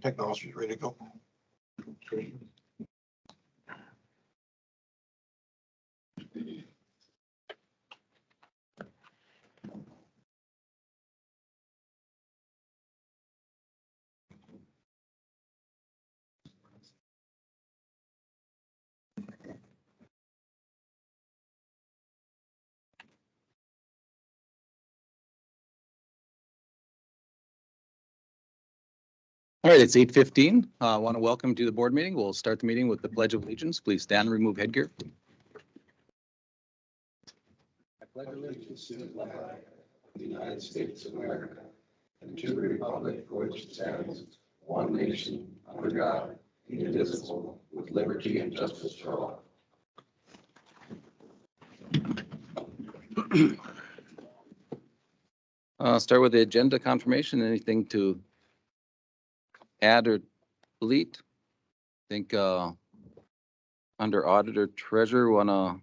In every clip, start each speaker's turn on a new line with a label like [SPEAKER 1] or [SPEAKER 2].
[SPEAKER 1] Technology is ready to go.
[SPEAKER 2] All right, it's 8:15. I want to welcome to the board meeting. We'll start the meeting with the Pledge of Allegiance. Please stand and remove headgear. I pledge allegiance to the flag of the United States of America and to the republic for which it stands, one nation, under God, indivisible, with liberty and justice for all. Start with the agenda confirmation. Anything to add or delete? I think under auditor treasurer, want to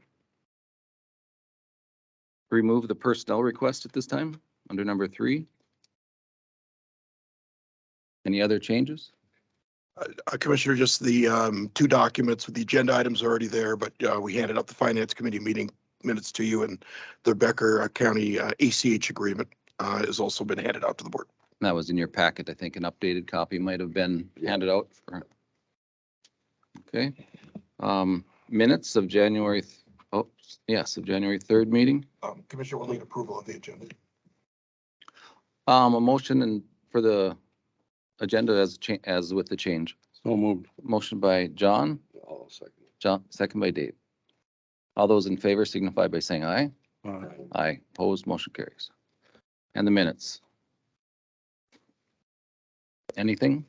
[SPEAKER 2] remove the personnel request at this time under number 3. Any other changes?
[SPEAKER 1] Commissioner, just the 2 documents with the agenda items are already there, but we handed out the finance committee meeting minutes to you, and the Becker County ACH agreement has also been handed out to the board.
[SPEAKER 2] That was in your packet. I think an updated copy might have been handed out for. Okay. Minutes of January. Oh, yes, of January 3rd meeting.
[SPEAKER 1] Commissioner will need approval of the agenda.
[SPEAKER 2] A motion and for the agenda as with the change.
[SPEAKER 3] So moved.
[SPEAKER 2] Motion by John.
[SPEAKER 3] I'll second.
[SPEAKER 2] John, second by Dave. All those in favor signify by saying aye.
[SPEAKER 3] Aye.
[SPEAKER 2] Aye. Opposed, motion carries. And the minutes. Anything?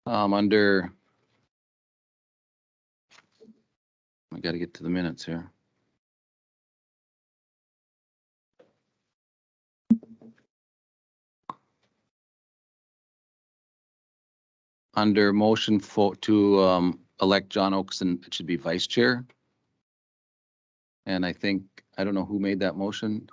[SPEAKER 2] Under, I got to get to the minutes here. Under motion to elect John Oakson, it should be vice chair. And I think, I don't know who made that motion.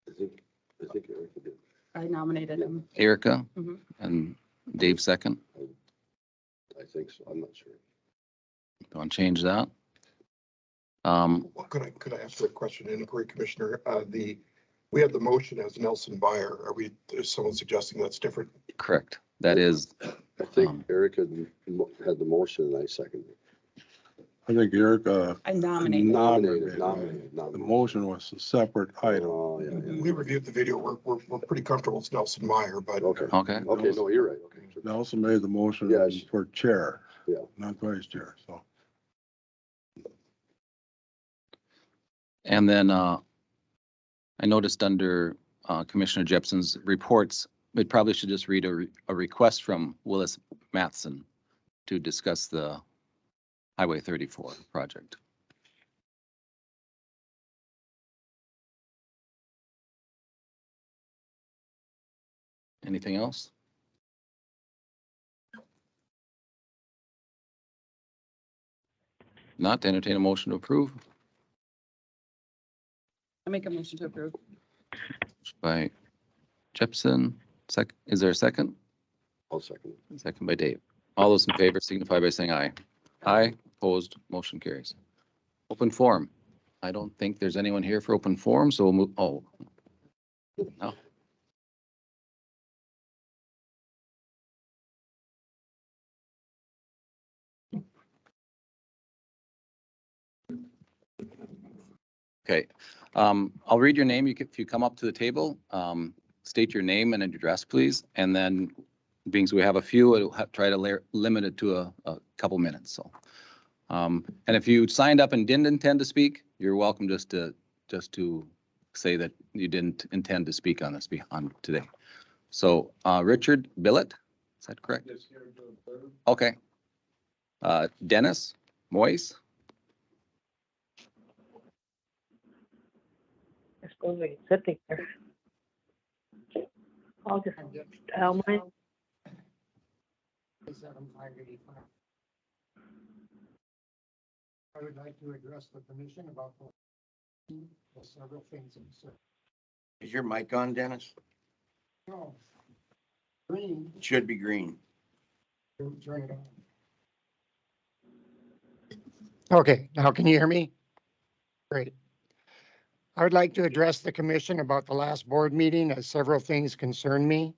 [SPEAKER 3] I think Erica did.
[SPEAKER 4] I nominated him.
[SPEAKER 2] Erica
[SPEAKER 4] Mhm.
[SPEAKER 2] and Dave second.
[SPEAKER 3] I think so. I'm not sure.
[SPEAKER 2] Want to change that?
[SPEAKER 1] Well, could I ask a question, inquiry, Commissioner? We have the motion as Nelson Byer. Is someone suggesting that's different?
[SPEAKER 2] Correct. That is,
[SPEAKER 3] I think Erica had the motion and I seconded it.
[SPEAKER 5] I think Erica
[SPEAKER 4] I nominated.
[SPEAKER 3] Nominated.
[SPEAKER 5] the motion was a separate item.
[SPEAKER 3] Oh, yeah.
[SPEAKER 1] We reviewed the video. We're pretty comfortable it's Nelson Meyer, but
[SPEAKER 3] Okay.
[SPEAKER 2] okay.
[SPEAKER 3] Okay, no, you're right. Okay.
[SPEAKER 5] Nelson made the motion
[SPEAKER 3] Yes.
[SPEAKER 5] for chair.
[SPEAKER 3] Yeah.
[SPEAKER 5] Not vice chair, so.
[SPEAKER 2] And then I noticed under Commissioner Jepson's reports, we probably should just read a request from Willis Matheson to discuss the Highway 34 project. Anything else? Not to entertain a motion to approve
[SPEAKER 4] I make a motion to approve.
[SPEAKER 2] by Jepson. Is there a second?
[SPEAKER 3] I'll second it.
[SPEAKER 2] Second by Dave. All those in favor signify by saying aye. Aye, opposed, motion carries. Open forum. I don't think there's anyone here for open forum, so we'll move, oh. No. Okay, I'll read your name. If you come up to the table, state your name and address, please. And then, being so we have a few, I'll try to limit it to a couple minutes. So, and if you signed up and didn't intend to speak, you're welcome just to say that you didn't intend to speak on this on today. So, Richard Billett, is that correct? Okay. Dennis Moyes.
[SPEAKER 6] I suppose we can sit there. I'll just tell mine.
[SPEAKER 7] I would like to address the commission about the Several things.
[SPEAKER 8] Is your mic on, Dennis?
[SPEAKER 7] No. Green,
[SPEAKER 8] It should be green.
[SPEAKER 7] turn it on. Okay, now can you hear me? Great. I would like to address the commission about the last board meeting as several things concern me.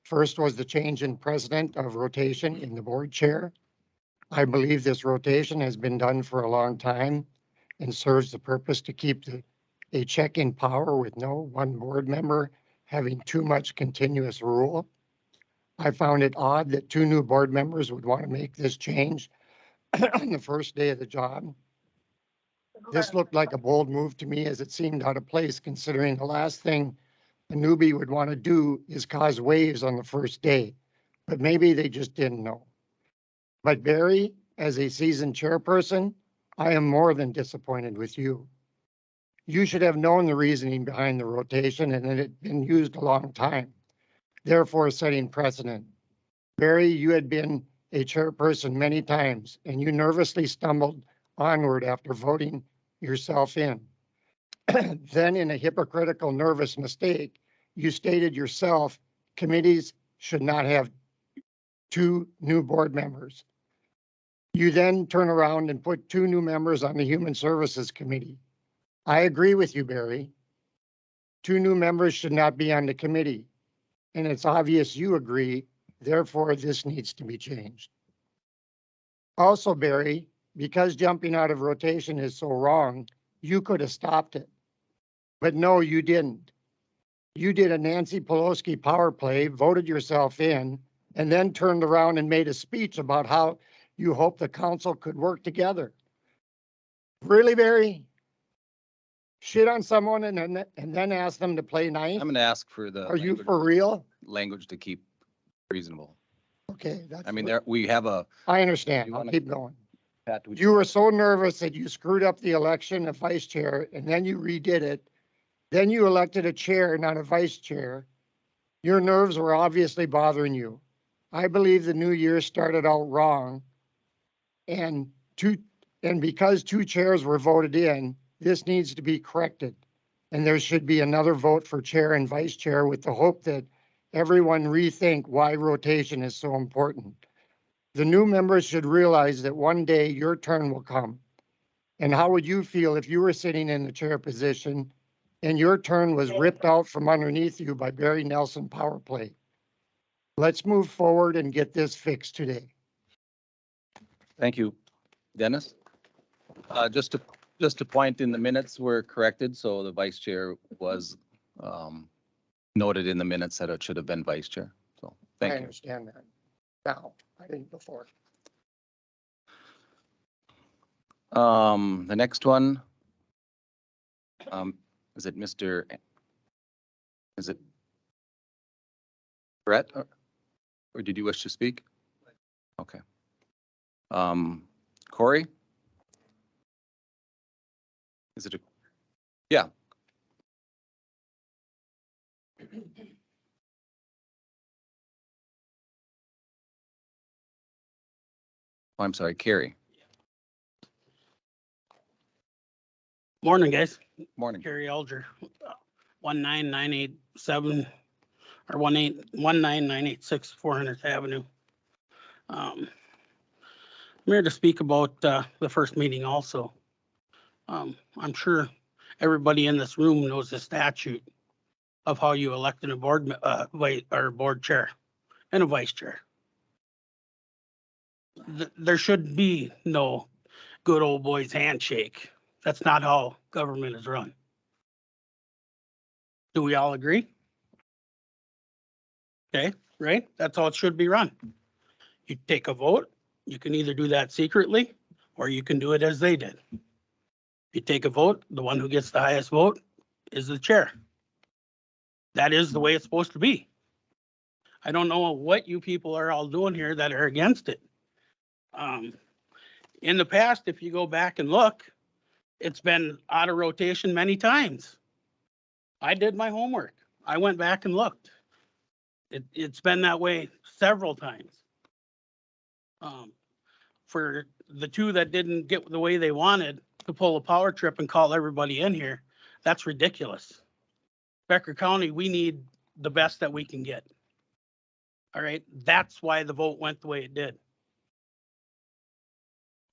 [SPEAKER 7] First was the change in president of rotation in the board chair. I believe this rotation has been done for a long time and serves the purpose to keep a check in power with no one board member having too much continuous rule. I found it odd that 2 new board members would want to make this change on the first day of the job. This looked like a bold move to me as it seemed out of place considering the last thing a newbie would want to do is cause waves on the first day, but maybe they just didn't know. But Barry, as a seasoned chairperson, I am more than disappointed with you. You should have known the reasoning behind the rotation and it had been used a long time, therefore setting precedent. Barry, you had been a chairperson many times and you nervously stumbled onward after voting yourself in. Then in a hypocritical nervous mistake, you stated yourself, committees should not have 2 new board members. You then turn around and put 2 new members on the Human Services Committee. I agree with you, Barry. 2 new members should not be on the committee. And it's obvious you agree, therefore this needs to be changed. Also, Barry, because jumping out of rotation is so wrong, you could have stopped it. But no, you didn't. You did a Nancy Pelosi power play, voted yourself in, and then turned around and made a speech about how you hope the council could work together. Really, Barry? Shit on someone and then ask them to play nice?
[SPEAKER 2] I'm going to ask for the.
[SPEAKER 7] Are you
[SPEAKER 2] language-
[SPEAKER 7] for real?
[SPEAKER 2] Language to keep reasonable.
[SPEAKER 7] Okay, that's.
[SPEAKER 2] I mean, we have a,
[SPEAKER 7] I understand.
[SPEAKER 2] You
[SPEAKER 7] I'll
[SPEAKER 2] wanna-
[SPEAKER 7] keep going.
[SPEAKER 2] Pat, would
[SPEAKER 7] You were so nervous that you screwed up the election of vice chair and then you redid it. Then you elected a chair, not a vice chair. Your nerves were obviously bothering you. I believe the new year started out wrong. And because 2 chairs were voted in, this needs to be corrected. And there should be another vote for chair and vice chair with the hope that everyone rethink why rotation is so important. The new members should realize that one day your turn will come. And how would you feel if you were sitting in the chair position and your turn was ripped out from underneath you by Barry Nelson power play? Let's move forward and get this fixed today.
[SPEAKER 2] Thank you. Dennis? Just to point in the minutes were corrected, so the vice chair was noted in the minutes that it should have been vice chair. So,
[SPEAKER 7] I
[SPEAKER 2] thank you.
[SPEAKER 7] understand that. Now, I didn't before.
[SPEAKER 2] The next one, is it Brett? Or did you wish to speak? Okay. Corey? Is it yeah. Oh, I'm sorry, Carrie.
[SPEAKER 9] Morning, guys.
[SPEAKER 2] Morning.
[SPEAKER 9] Gary Alger, 19987 or 19986 400th Avenue. I'm here to speak about the first meeting also. I'm sure everybody in this room knows the statute of how you elect a board board chair and a vice chair. There should be no good old boys handshake. That's not how government is run. Do we all agree? Okay, right? That's how it should be run. You take a vote, you can either do that secretly or you can do it as they did. You take a vote, the one who gets the highest vote is the chair. That is the way it's supposed to be. I don't know what you people are all doing here that are against it. In the past, if you go back and look, it's been out of rotation many times. I did my homework. I went back and looked. It's been that way several times. For the 2 that didn't get the way they wanted, to pull a power trip and call everybody in here. That's ridiculous. Becker County, we need the best that we can get. All right, that's why the vote went the way it did.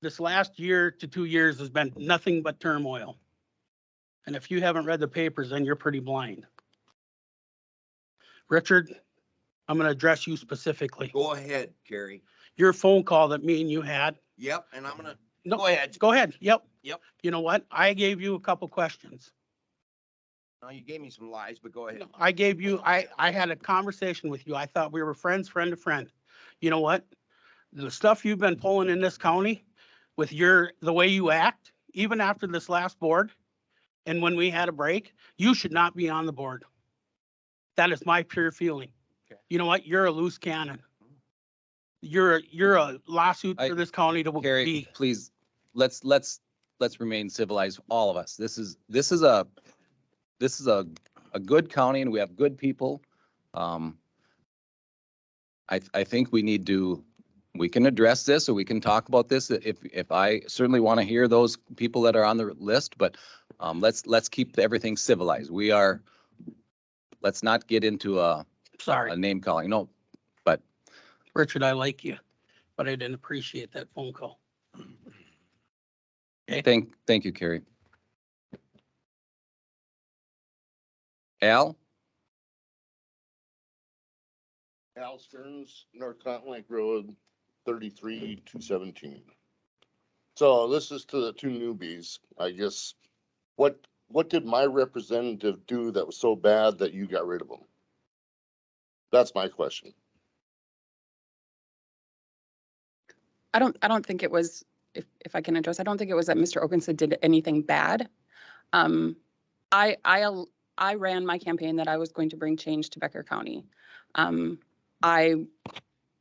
[SPEAKER 9] This last year to 2 years has been nothing but turmoil. And if you haven't read the papers, then you're pretty blind. Richard, I'm going to address you specifically.
[SPEAKER 8] Go ahead, Kerry.
[SPEAKER 9] Your phone call that me and you had.
[SPEAKER 8] Yep, and I'm gonna,
[SPEAKER 9] No,
[SPEAKER 8] go ahead.
[SPEAKER 9] Go ahead. Yep.
[SPEAKER 8] Yep.
[SPEAKER 9] You know what? I gave you a couple questions.
[SPEAKER 8] No, you gave me some lies, but go ahead.
[SPEAKER 9] I gave you, I had a conversation with you. I thought we were friends, friend to friend. You know what? The stuff you've been pulling in this county with the way you act, even after this last board, and when we had a break, you should not be on the board. That is my pure feeling.
[SPEAKER 2] Okay.
[SPEAKER 9] You know what? You're a loose cannon. You're a lawsuit for this county to
[SPEAKER 2] Carrie,
[SPEAKER 9] be.
[SPEAKER 2] please, let's remain civilized, all of us. This is a good county and we have good people. I think we can address this or we can talk about this if I certainly want to hear those people that are on the list, but let's keep everything civilized. Let's not get into a
[SPEAKER 9] Sorry,
[SPEAKER 2] name calling. No,
[SPEAKER 9] Richard, I like you, but I didn't appreciate that phone call.
[SPEAKER 2] thank you, Carrie. Al?
[SPEAKER 10] Al Stearns, North Cotton Lake Road, 33-217. So this is to the two newbies, I guess. What did my representative do that was so bad that you got rid of him? That's my question.
[SPEAKER 4] I don't think it was, if I can address, I don't think it was that Mr. Okenson did anything bad. I ran my campaign that I was going to bring change to Becker County. I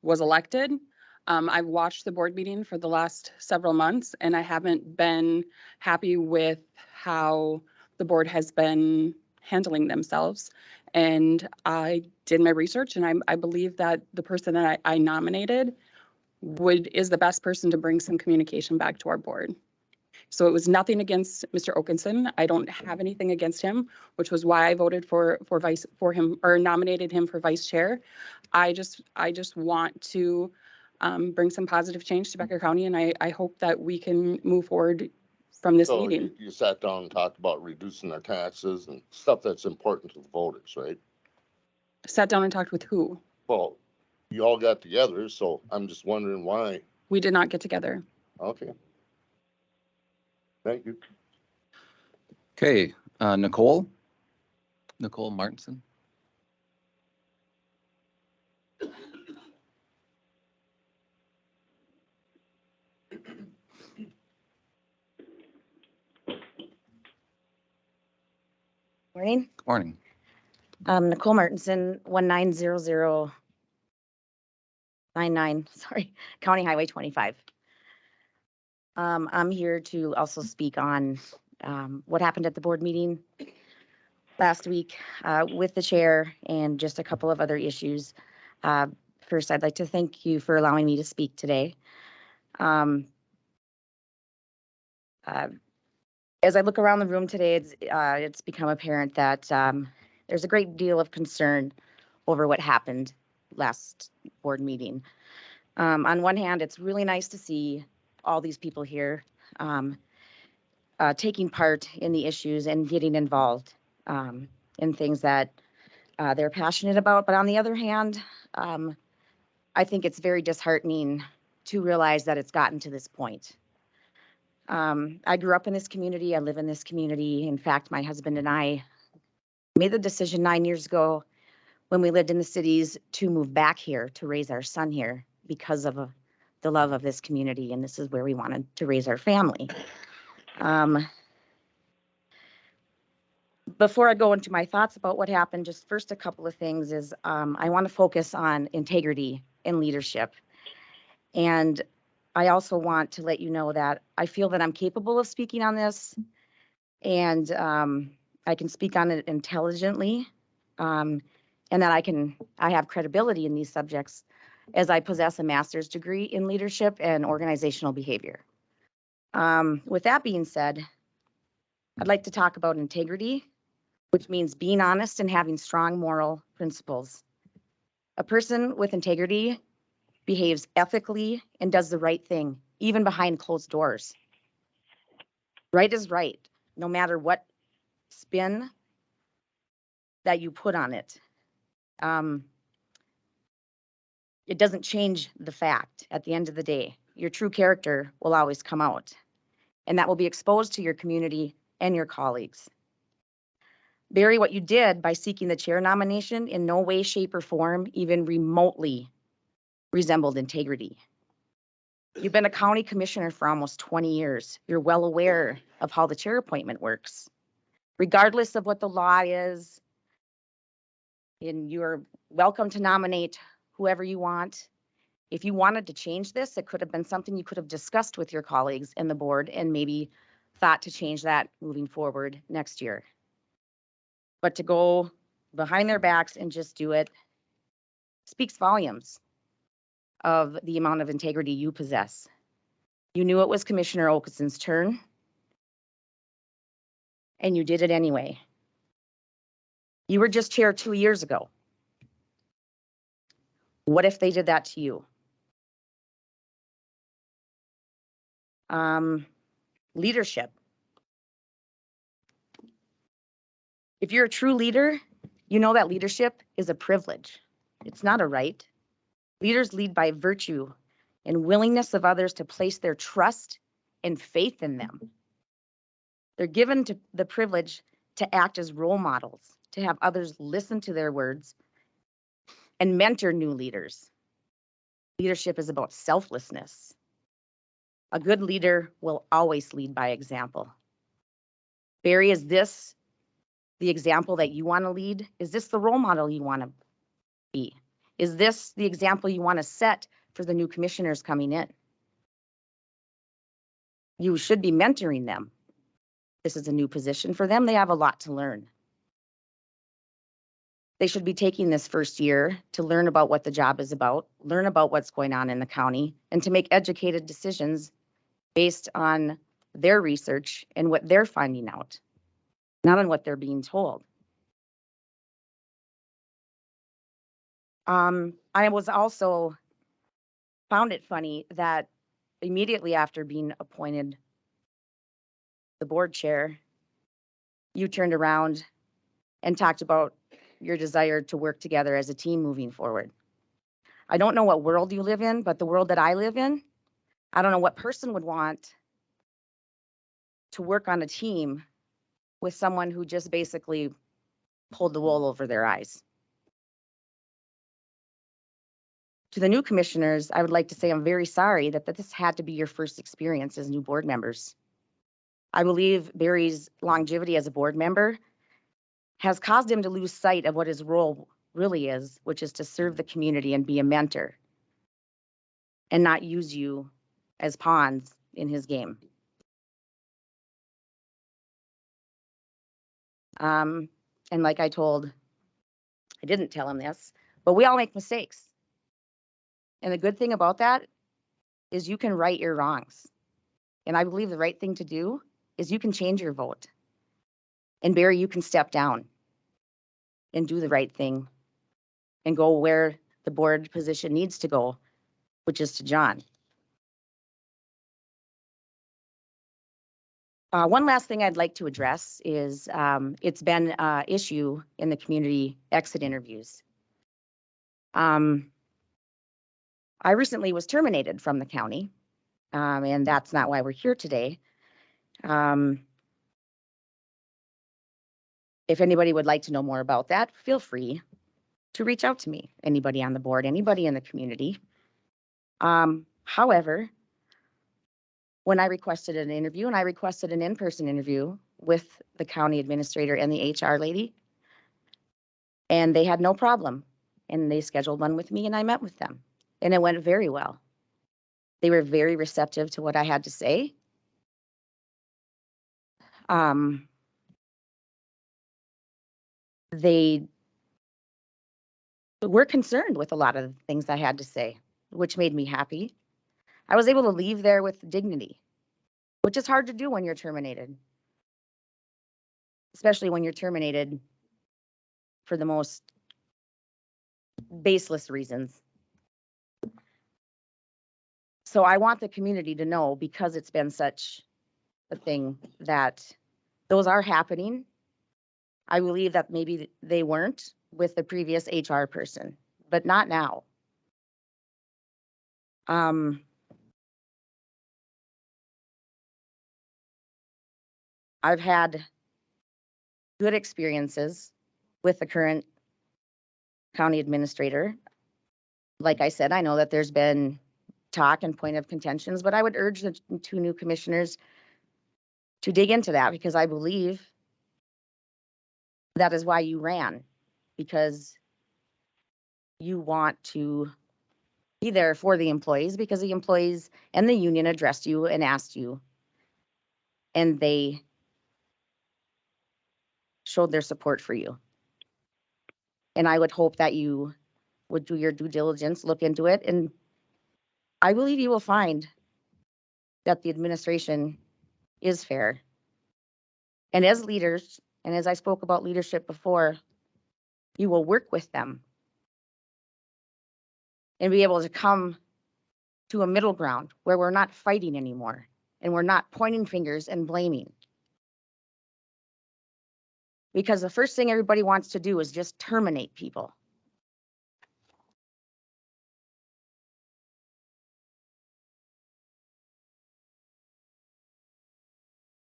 [SPEAKER 4] was elected. I've watched the board meeting for the last several months, and I haven't been happy with how the board has been handling themselves. And I did my research, and I believe that the person that I nominated is the best person to bring some communication back to our board. So it was nothing against Mr. Okenson. I don't have anything against him, which was why I voted for him or nominated him for vice chair. I just want to bring some positive change to Becker County, and I hope that we can move forward from this
[SPEAKER 10] So
[SPEAKER 4] meeting.
[SPEAKER 10] you sat down and talked about reducing our taxes and stuff that's important to the voters, right?
[SPEAKER 4] Sat down and talked with who?
[SPEAKER 10] Well, you all got together, so I'm just wondering why.
[SPEAKER 4] We did not get together.
[SPEAKER 10] Okay. Thank you.
[SPEAKER 2] Okay, Nicole Martinson.
[SPEAKER 11] Morning.
[SPEAKER 2] Good morning.
[SPEAKER 11] Nicole Martinson, 190099, sorry, County Highway 25. I'm here to also speak on what happened at the board meeting last week with the chair and just a couple of other issues. First, I'd like to thank you for allowing me to speak today. As I look around the room today, it's become apparent that there's a great deal of concern over what happened last board meeting. On one hand, it's really nice to see all these people here taking part in the issues and getting involved in things that they're passionate about. But on the other hand, I think it's very disheartening to realize that it's gotten to this point. I grew up in this community. I live in this community. In fact, my husband and I made the decision 9 years ago when we lived in the cities to move back here to raise our son here because of the love of this community. And this is where we wanted to raise our family. Before I go into my thoughts about what happened, just first a couple of things is I want to focus on integrity and leadership. And I also want to let you know that I feel that I'm capable of speaking on this and I can speak on it intelligently and that I have credibility in these subjects as I possess a master's degree in leadership and organizational behavior. With that being said, I'd like to talk about integrity, which means being honest and having strong moral principles. A person with integrity behaves ethically and does the right thing, even behind closed doors. Right is right, no matter what spin that you put on it. It doesn't change the fact at the end of the day. Your true character will always come out, and that will be exposed to your community and your colleagues. Barry, what you did by seeking the chair nomination in no way, shape, or form even remotely resembled integrity. You've been a county commissioner for almost 20 years. You're well aware of how the chair appointment works. Regardless of what the law is, and you're welcome to nominate whoever you want. If you wanted to change this, it could have been something you could have discussed with your colleagues and the board and maybe thought to change that moving forward next year. But to go behind their backs and just do it speaks volumes of the amount of integrity you possess. You knew it was Commissioner Okeson's turn, and you did it anyway. You were just chair 2 years ago. What if they did that to you? Leadership. If you're a true leader, you know that leadership is a privilege. It's not a right. Leaders lead by virtue and willingness of others to place their trust and faith in them. They're given to the privilege to act as role models, to have others listen to their words and mentor new leaders. Leadership is about selflessness. A good leader will always lead by example. Barry, is this the example that you want to lead? Is this the role model you want to be? Is this the example you want to set for the new commissioners coming in? You should be mentoring them. This is a new position for them. They have a lot to learn. They should be taking this first year to learn about what the job is about, learn about what's going on in the county, and to make educated decisions based on their research and what they're finding out, not on what they're being told. I was also found it funny that immediately after being appointed the board chair, you turned around and talked about your desire to work together as a team moving forward. I don't know what world you live in, but the world that I live in, I don't know what person would want to work on a team with someone who just basically pulled the wool over their eyes. To the new commissioners, I would like to say I'm very sorry that this had to be your first experience as new board members. I believe Barry's longevity as a board member has caused him to lose sight of what his role really is, which is to serve the community and be a mentor and not use you as pawns in his game. And like I didn't tell him this, but we all make mistakes. And the good thing about that is you can right your wrongs. And I believe the right thing to do is you can change your vote. And Barry, you can step down and do the right thing and go where the board position needs to go, which is to John. One last thing I'd like to address is it's been an issue in the community exit interviews. I recently was terminated from the county, and that's not why we're here today. If anybody would like to know more about that, feel free to reach out to me, anybody on the board, anybody in the community. However, when I requested an interview, and I requested an in-person interview with the county administrator and the HR lady, and they had no problem, and they scheduled one with me and I met with them, and it went very well. They were very receptive to what I had to say. They were concerned with a lot of the things I had to say, which made me happy. I was able to leave there with dignity, which is hard to do when you're terminated. Especially when you're terminated for the most baseless reasons. So I want the community to know, because it's been such a thing, that those are happening. I believe that maybe they weren't with the previous HR person, but not now. I've had good experiences with the current county administrator. Like I said, I know that there's been talk and point of contentions, but I would urge the two new commissioners to dig into that, because I believe that is why you ran, because you want to be there for the employees, because the employees and the union addressed you and asked you, and they showed their support for you. And I would hope that you would do your due diligence, look into it, and I believe you will find that the administration is fair. And as leaders, and as I spoke about leadership before, you will work with them and be able to come to a middle ground where we're not fighting anymore and we're not pointing fingers and blaming. Because the first thing everybody wants to do is just terminate people.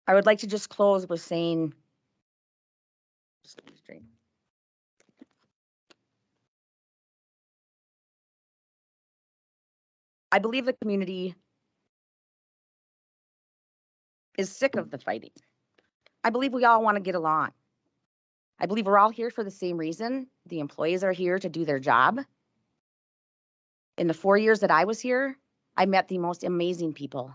[SPEAKER 11] I would like to just close with saying, I believe the community is sick of the fighting. I believe we all want to get along. I believe we're all here for the same reason. The employees are here to do their job. In the 4 years that I was here, I met the most amazing people.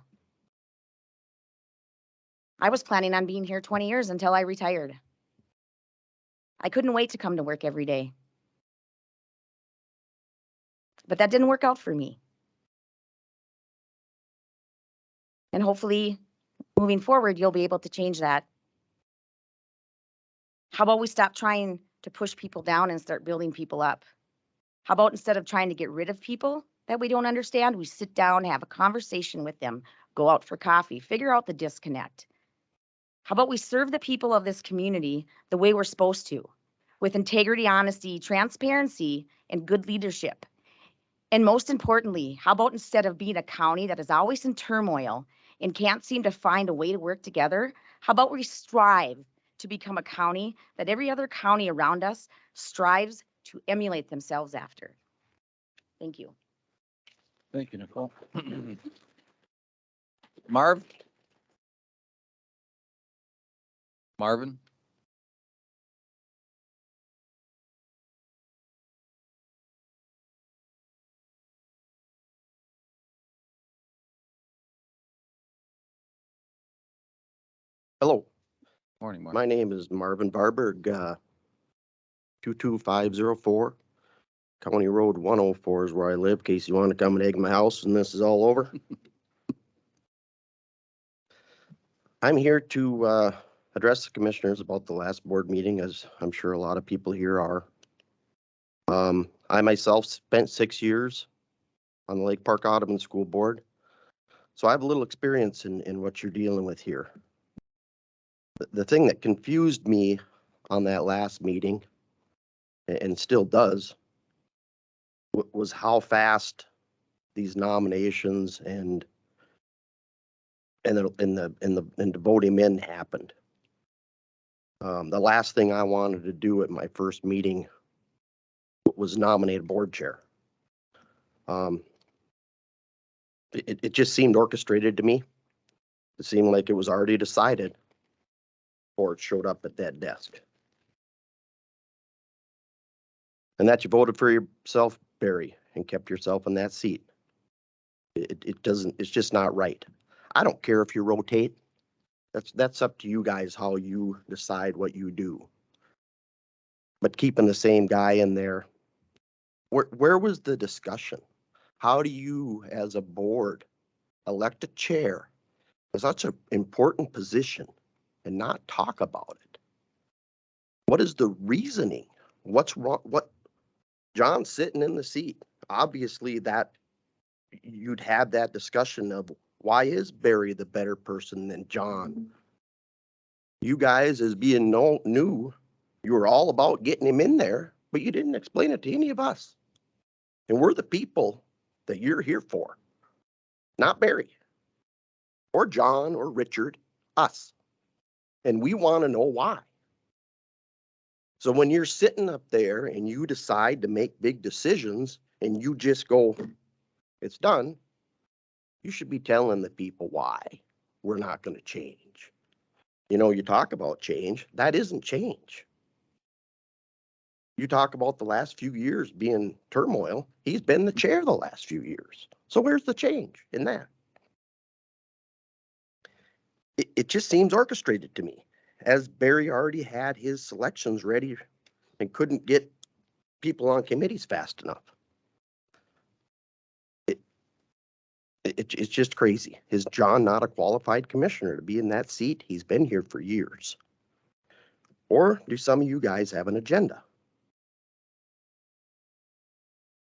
[SPEAKER 11] I was planning on being here 20 years until I retired. I couldn't wait to come to work every day. But that didn't work out for me. And hopefully, moving forward, you'll be able to change that. How about we stop trying to push people down and start building people up? How about instead of trying to get rid of people that we don't understand, we sit down, have a conversation with them, go out for coffee, figure out the disconnect. How about we serve the people of this community the way we're supposed to, with integrity, honesty, transparency, and good leadership? And most importantly, how about instead of being a county that is always in turmoil and can't seem to find a way to work together, how about we strive to become a county that every other county around us strives to emulate themselves after? Thank you.
[SPEAKER 2] Thank you, Nicole. Marv? Marvin?
[SPEAKER 8] Hello,
[SPEAKER 2] Morning, Marv.
[SPEAKER 8] my name is Marvin Barberg, 22504. County Road 104 is where I live, in case you want to come and egg my house and this is all over. I'm here to address the commissioners about the last board meeting, as I'm sure a lot of people here are. I myself spent 6 years on the Lake Park Audubon School Board, so I have a little experience in what you're dealing with here. The thing that confused me on that last meeting, and still does, was how fast these nominations and the voting in happened. The last thing I wanted to do at my first meeting was nominate a board chair. It just seemed orchestrated to me. It seemed like it was already decided before it showed up at that desk. And that you voted for yourself, Barry, and kept yourself in that seat. It's just not right. I don't care if you rotate. That's up to you guys how you decide what you do. But keeping the same guy in there, where was the discussion? How do you, as a board, elect a chair such an important position and not talk about it? What is the reasoning? What's wrong? John's sitting in the seat. Obviously that you'd have that discussion of why is Barry the better person than John? You guys as being new, you were all about getting him in there, but you didn't explain it to any of us. And we're the people that you're here for, not Barry or John or Richard, us. And we want to know why. So when you're sitting up there and you decide to make big decisions and you just go, it's done, you should be telling the people why we're not going to change. You know, you talk about change, that isn't change. You talk about the last few years being turmoil, he's been the chair the last few years. So where's the change in that? It just seems orchestrated to me, as Barry already had his selections ready and couldn't get people on committees fast enough. It's just crazy. Is John not a qualified commissioner to be in that seat? He's been here for years. Or do some of you guys have an agenda?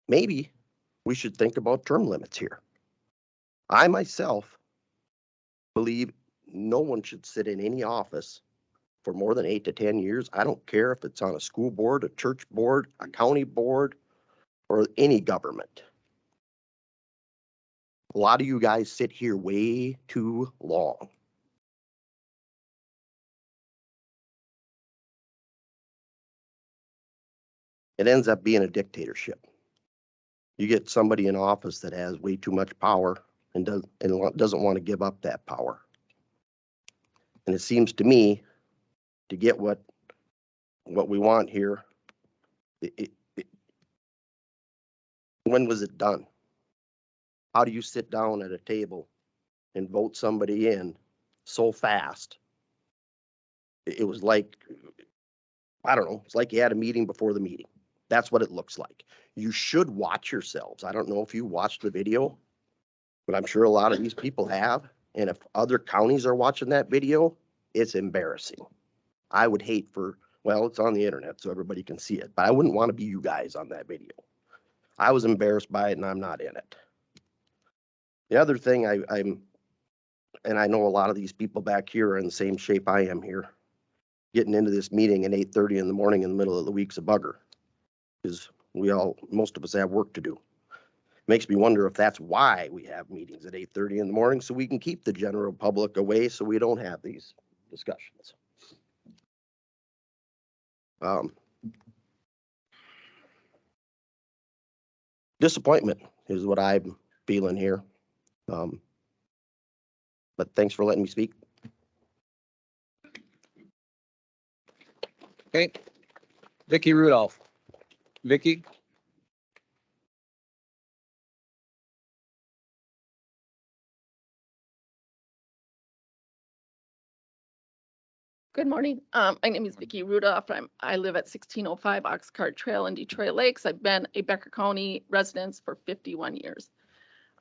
[SPEAKER 8] Maybe we should think about term limits here. I myself believe no one should sit in any office for more than 8 to 10 years. I don't care if it's on a school board, a church board, a county board, or any government. A lot of you guys sit here way too long. It ends up being a dictatorship. You get somebody in office that has way too much power and doesn't want to give up that power. And it seems to me to get what we want here, when was it done? How do you sit down at a table and vote somebody in so fast? It was like, I don't know, it's like you had a meeting before the meeting. That's what it looks like. You should watch yourselves. I don't know if you watched the video, but I'm sure a lot of these people have. And if other counties are watching that video, it's embarrassing. I would hate well, it's on the internet so everybody can see it, but I wouldn't want to be you guys on that video. I was embarrassed by it and I'm not in it. The other thing and I know a lot of these people back here are in the same shape I am here, getting into this meeting at 8:30 in the morning in the middle of the week's a bugger, because most of us have work to do. Makes me wonder if that's why we have meetings at 8:30 in the morning, so we can keep the general public away so we don't have these discussions. Disappointment is what I'm feeling here. But thanks for letting me speak.
[SPEAKER 2] Okay. Vicky Rudolph. Vicky?
[SPEAKER 12] Good morning. My name is Vicki Rudolph. I live at 1605 Oxcart Trail in Detroit Lakes. I've been a Becker County resident for 51 years.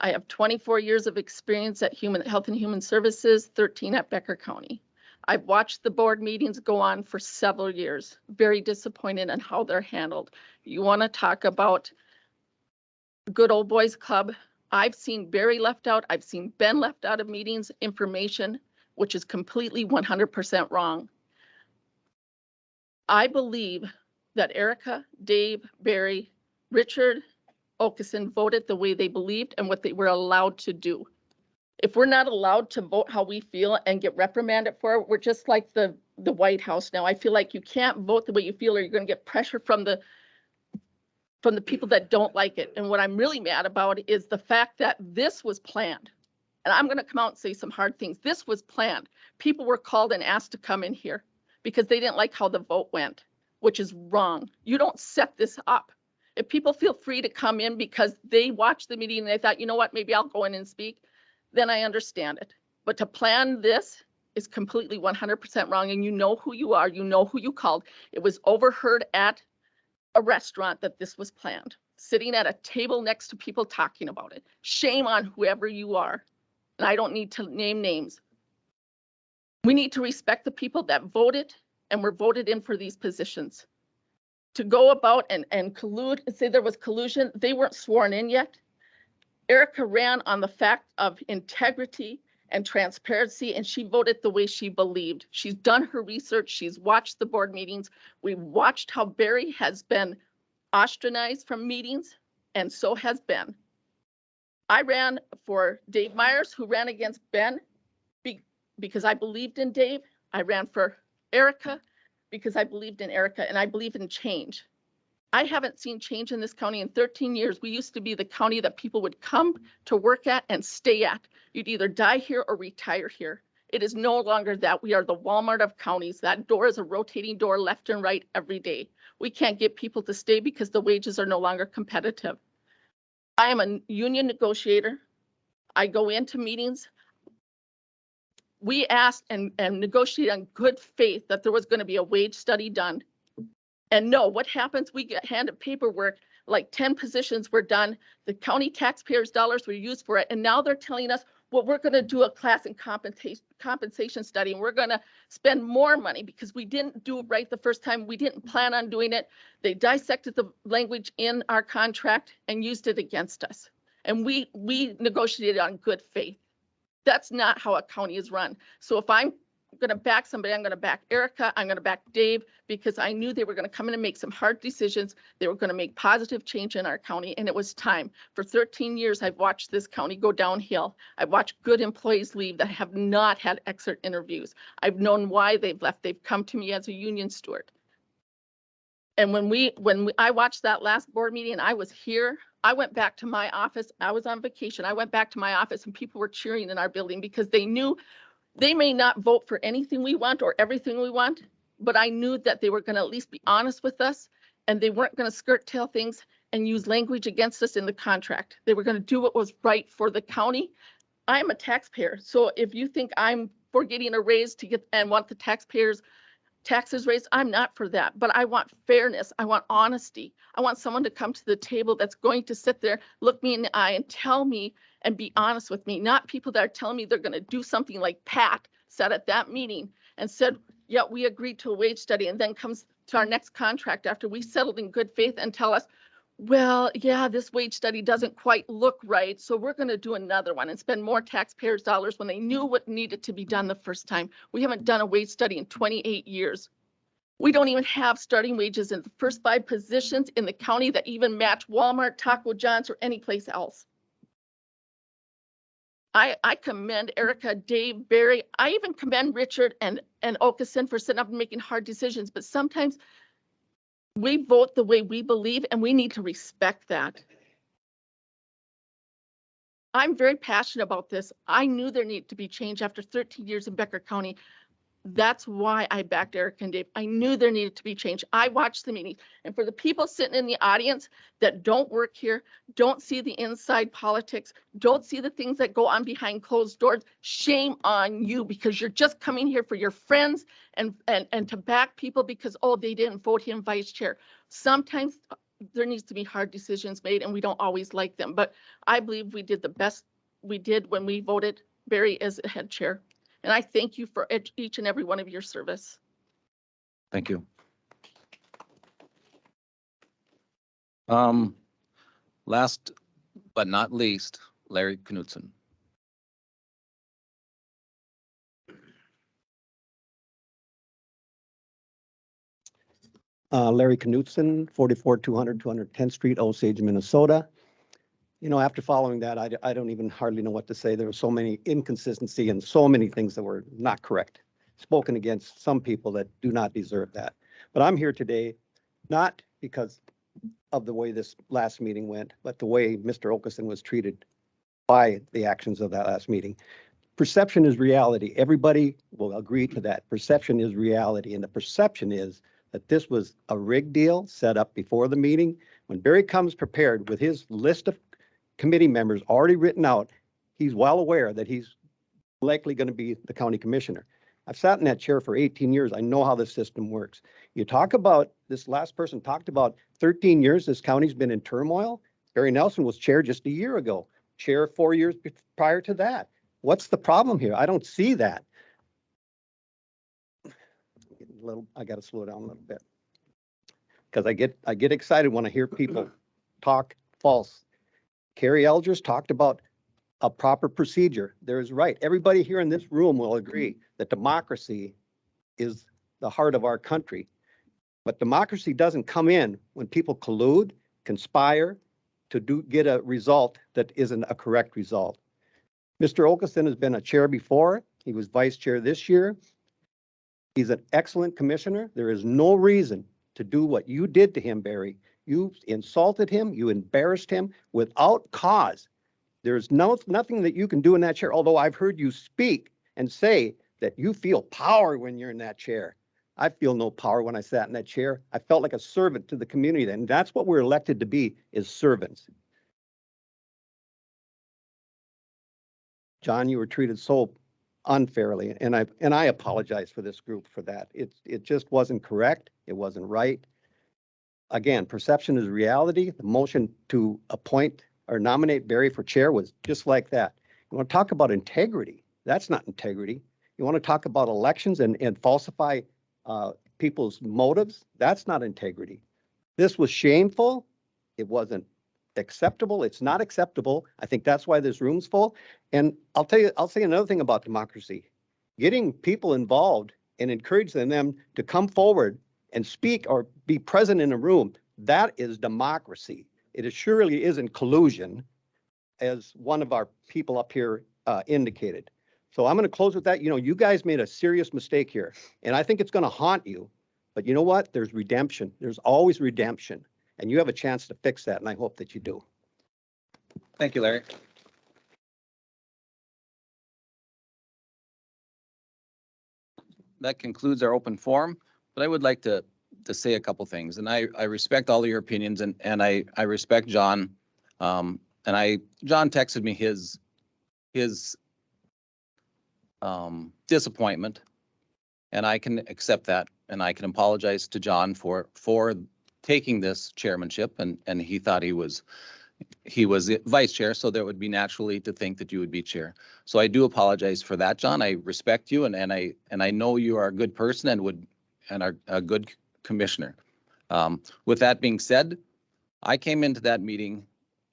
[SPEAKER 12] I have 24 years of experience at Health and Human Services, 13 at Becker County. I've watched the board meetings go on for several years. Very disappointed in how they're handled. You want to talk about good old boys club? I've seen Barry left out. I've seen Ben left out of meetings, information, which is completely 100% wrong. I believe that Erica, Dave, Barry, Richard, Okeson voted the way they believed and what they were allowed to do. If we're not allowed to vote how we feel and get reprimanded for it, we're just like the White House now. I feel like you can't vote the way you feel or you're going to get pressure from the people that don't like it. And what I'm really mad about is the fact that this was planned. And I'm going to come out and say some hard things. This was planned. People were called and asked to come in here because they didn't like how the vote went, which is wrong. You don't set this up. If people feel free to come in because they watched the meeting and they thought, you know what, maybe I'll go in and speak, then I understand it. But to plan this is completely 100% wrong. And you know who you are. You know who you called. It was overheard at a restaurant that this was planned, sitting at a table next to people talking about it. Shame on whoever you are. And I don't need to name names, We need to respect the people that voted and were voted in for these positions. To go about and collude and say there was collusion, they weren't sworn in yet. Erica ran on the fact of integrity and transparency, and she voted the way she believed. She's done her research. She's watched the board meetings. We've watched how Barry has been ostracized from meetings, and so has Ben. I ran for Dave Myers, who ran against Ben because I believed in Dave. I ran for Erica because I believed in Erica, and I believe in change. I haven't seen change in this county in 13 years. We used to be the county that people would come to work at and stay at. You'd either die here or retire here. It is no longer that. We are the Walmart of counties. That door is a rotating door left and right every day. We can't get people to stay because the wages are no longer competitive. I am a union negotiator. I go into meetings. We asked and negotiated on good faith that there was going to be a wage study done. And no, what happens? We get handed paperwork, like 10 positions were done. The county taxpayers' dollars were used for it. And now they're telling us, well, we're going to do a class and compensation study, and we're going to spend more money because we didn't do it right the first time. We didn't plan on doing it. They dissected the language in our contract and used it against us. And we negotiated on good faith. That's not how a county is run. So if I'm going to back somebody, I'm going to back Erica, I'm going to back Dave, because I knew they were going to come in and make some hard decisions. They were going to make positive change in our county, and it was time. For 13 years, I've watched this county go downhill. I've watched good employees leave that have not had exit interviews. I've known why they've left. They've come to me as a union steward. And when I watched that last board meeting and I was here, I went back to my office. I was on vacation. I went back to my office and people were cheering in our building because they knew they may not vote for anything we want or everything we want, but I knew that they were going to at least be honest with us, and they weren't going to skirt tail things and use language against us in the contract. They were going to do what was right for the county. I'm a taxpayer. So if you think I'm for getting a raise to get and want the taxpayers' taxes raised, I'm not for that. But I want fairness. I want honesty. I want someone to come to the table that's going to sit there, look me in the eye and tell me and be honest with me, not people that are telling me they're going to do something like Pat said at that meeting and said, yeah, we agreed to a wage study, and then comes to our next contract after we settled in good faith and tell us, well, yeah, this wage study doesn't quite look right, so we're going to do another one and spend more taxpayers' dollars when they knew what needed to be done the first time. We haven't done a wage study in 28 years. We don't even have starting wages in the first 5 positions in the county that even match Walmart, Taco John's, or any place else. I commend Erica, Dave, Barry. I even commend Richard and Okeson for sitting up and making hard decisions. But sometimes we vote the way we believe, and we need to respect that. I'm very passionate about this. I knew there needed to be change after 13 years in Becker County. That's why I backed Eric and Dave. I knew there needed to be change. I watched the meetings. And for the people sitting in the audience that don't work here, don't see the inside politics, don't see the things that go on behind closed doors, shame on you, because you're just coming here for your friends and to back people because, oh, they didn't vote him vice chair. Sometimes there needs to be hard decisions made, and we don't always like them. But I believe we did the best we did when we voted Barry as head chair. And I thank you for each and every one of your service.
[SPEAKER 2] Thank you. Last but not least, Larry Knudsen.
[SPEAKER 13] Larry Knudsen, 44-200 210th Street, Osage, Minnesota. You know, after following that, I don't even hardly know what to say. There were so many inconsistency and so many things that were not correct, spoken against some people that do not deserve that. But I'm here today, not because of the way this last meeting went, but the way Mr. Okeson was treated by the actions of that last meeting. Perception is reality. Everybody will agree to that. Perception is reality. And the perception is that this was a rigged deal set up before the meeting. When Barry comes prepared with his list of committee members already written out, he's well aware that he's likely going to be the county commissioner. I've sat in that chair for 18 years. I know how this system works. You talk about, this last person talked about 13 years this county's been in turmoil. Barry Nelson was chair just a year ago, chair 4 years prior to that. What's the problem here? I don't see that. I gotta slow down a little bit. Because I get excited when I hear people talk false. Carrie Elders talked about a proper procedure. There is right. Everybody here in this room will agree that democracy is the heart of our country. But democracy doesn't come in when people collude, conspire to get a result that isn't a correct result. Mr. Okeson has been a chair before. He was vice chair this year. He's an excellent commissioner. There is no reason to do what you did to him, Barry. You insulted him. You embarrassed him without cause. There's nothing that you can do in that chair, although I've heard you speak and say that you feel power when you're in that chair. I feel no power when I sat in that chair. I felt like a servant to the community, and that's what we're elected to be, is servants. John, you were treated so unfairly, and I apologize for this group for that. It just wasn't correct. It wasn't right. Again, perception is reality. The motion to appoint or nominate Barry for chair was just like that. You want to talk about integrity? That's not integrity. You want to talk about elections and falsify people's motives? That's not integrity. This was shameful. It wasn't acceptable. It's not acceptable. I think that's why this room's full. And I'll say another thing about democracy. Getting people involved and encouraging them to come forward and speak or be present in a room, that is democracy. It surely isn't collusion, as one of our people up here indicated. So I'm going to close with that. You know, you guys made a serious mistake here, and I think it's going to haunt you. But you know what? There's redemption. There's always redemption, and you have a chance to fix that, and I hope that you do.
[SPEAKER 2] Thank you, Larry. That concludes our open forum, but I would like to say a couple things, and I respect all of your opinions, and I respect John. John texted me his disappointment, and I can accept that, and I can apologize to John for taking this chairmanship, and he thought he was vice chair, so there would be naturally to think that you would be chair. So I do apologize for that, John. I respect you, and I know you are a good person and are a good commissioner. With that being said, I came into that meeting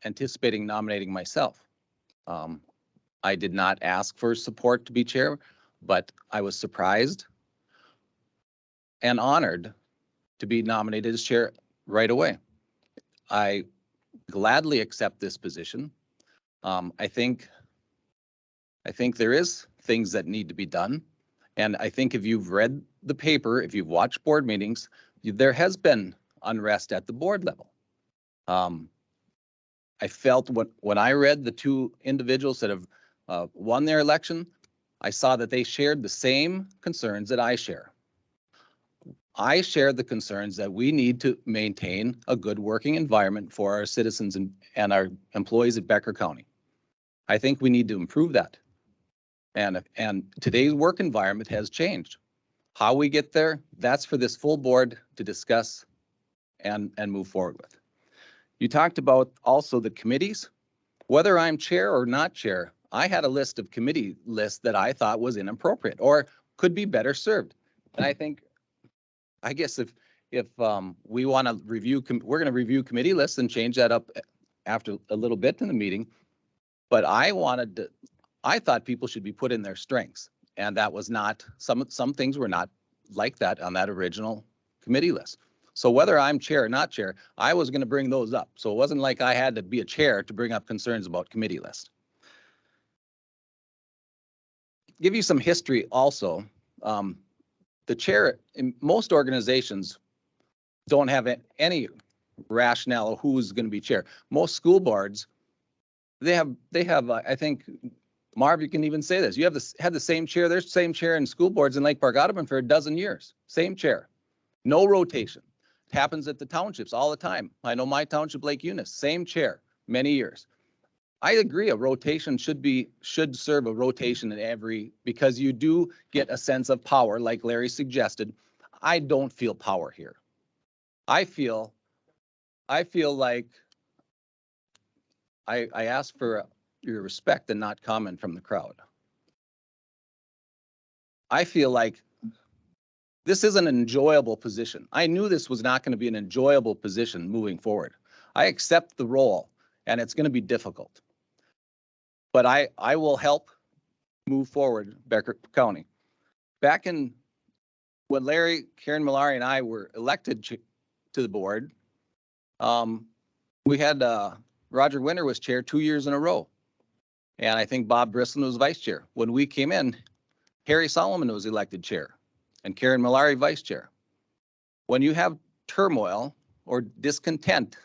[SPEAKER 2] anticipating nominating myself. I did not ask for support to be chair, but I was surprised and honored to be nominated as chair right away. I gladly accept this position. I think there is things that need to be done. And I think if you've read the paper, if you've watched board meetings, there has been unrest at the board level. I felt when I read the two individuals that have won their election, I saw that they shared the same concerns that I share. I share the concerns that we need to maintain a good working environment for our citizens and our employees at Becker County. I think we need to improve that. And today's work environment has changed. How we get there, that's for this full board to discuss and move forward with. You talked about also the committees. Whether I'm chair or not chair, I had a list of committee lists that I thought was inappropriate or could be better served. And I guess if we want to review, we're going to review committee lists and change that up after a little bit in the meeting. But I thought people should be put in their strengths, and that was not, some things were not like that on that original committee list. So whether I'm chair or not chair, I was going to bring those up. So it wasn't like I had to be a chair to bring up concerns about committee list. Give you some history also. The chair in most organizations don't have any rationale of who's going to be chair. Most school boards, they have I think, Marv, you can even say this. You had the same chair. There's the same chair in school boards in Lake Park Audubon for a dozen years. Same chair, no rotation. It happens at the townships all the time. I know my township, Lake Eunice, same chair, many years. I agree, a rotation should serve a rotation in every, because you do get a sense of power, like Larry suggested. I don't feel power here. I feel like I ask for your respect and not comment from the crowd. I feel like This is an enjoyable position. I knew this was not going to be an enjoyable position moving forward. I accept the role, and it's going to be difficult. But I will help move forward Becker County. Back in when Larry, Karen Malari, and I were elected to the board, we had Roger Winter was chair 2 years in a row. And I think Bob Brisson was vice chair. When we came in, Harry Solomon was elected chair and Karen Malari vice chair. When you have turmoil or discontent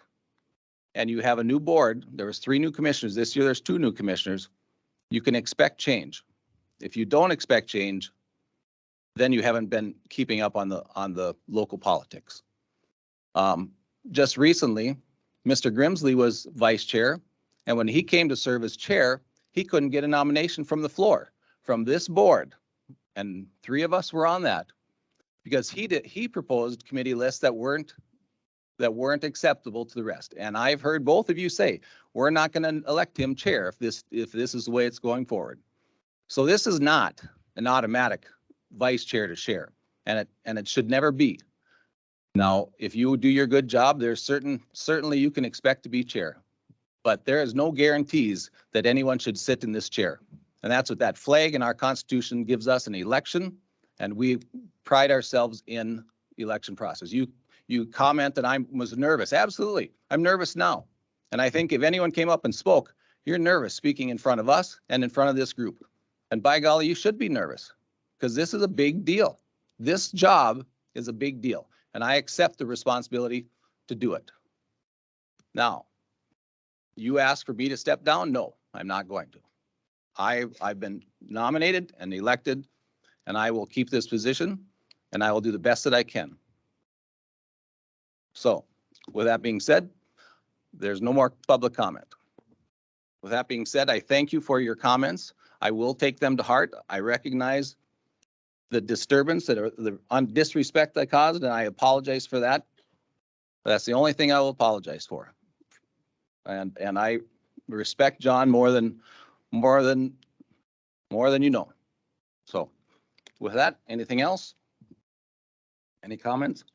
[SPEAKER 2] and you have a new board, there was 3 new commissioners. This year, there's 2 new commissioners. You can expect change. If you don't expect change, then you haven't been keeping up on the local politics. Just recently, Mr. Grimsley was vice chair, and when he came to serve as chair, he couldn't get a nomination from the floor, from this board, and 3 of us were on that because he proposed committee lists that weren't acceptable to the rest. And I've heard both of you say we're not going to elect him chair if this is the way it's going forward. So this is not an automatic vice chair to chair, and it should never be. Now, if you do your good job, there's certainly you can expect to be chair, but there is no guarantees that anyone should sit in this chair. And that's what that flag in our Constitution gives us, an election, and we pride ourselves in election process. You comment that I was nervous. Absolutely. I'm nervous now. And I think if anyone came up and spoke, you're nervous speaking in front of us and in front of this group. And by golly, you should be nervous because this is a big deal. This job is a big deal. And I accept the responsibility to do it. Now, you ask for me to step down? No, I'm not going to. I've been nominated and elected, and I will keep this position, and I will do the best that I can. So, with that being said, there's no more public comment. With that being said, I thank you for your comments. I will take them to heart. I recognize the disturbance the disrespect I caused, and I apologize for that. But that's the only thing I will apologize for. And I respect John more than you know. So with that, anything else? Any comments?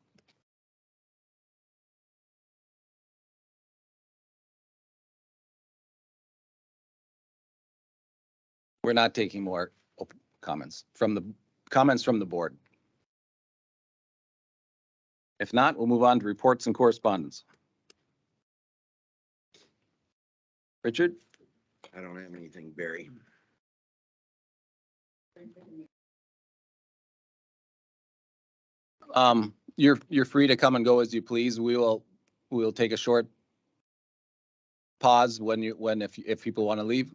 [SPEAKER 2] We're not taking more comments from the board. If not, we'll move on to reports and correspondence. Richard?
[SPEAKER 8] I don't have anything, Barry.
[SPEAKER 2] You're free to come and go as you please. We'll take a short pause if people want to leave.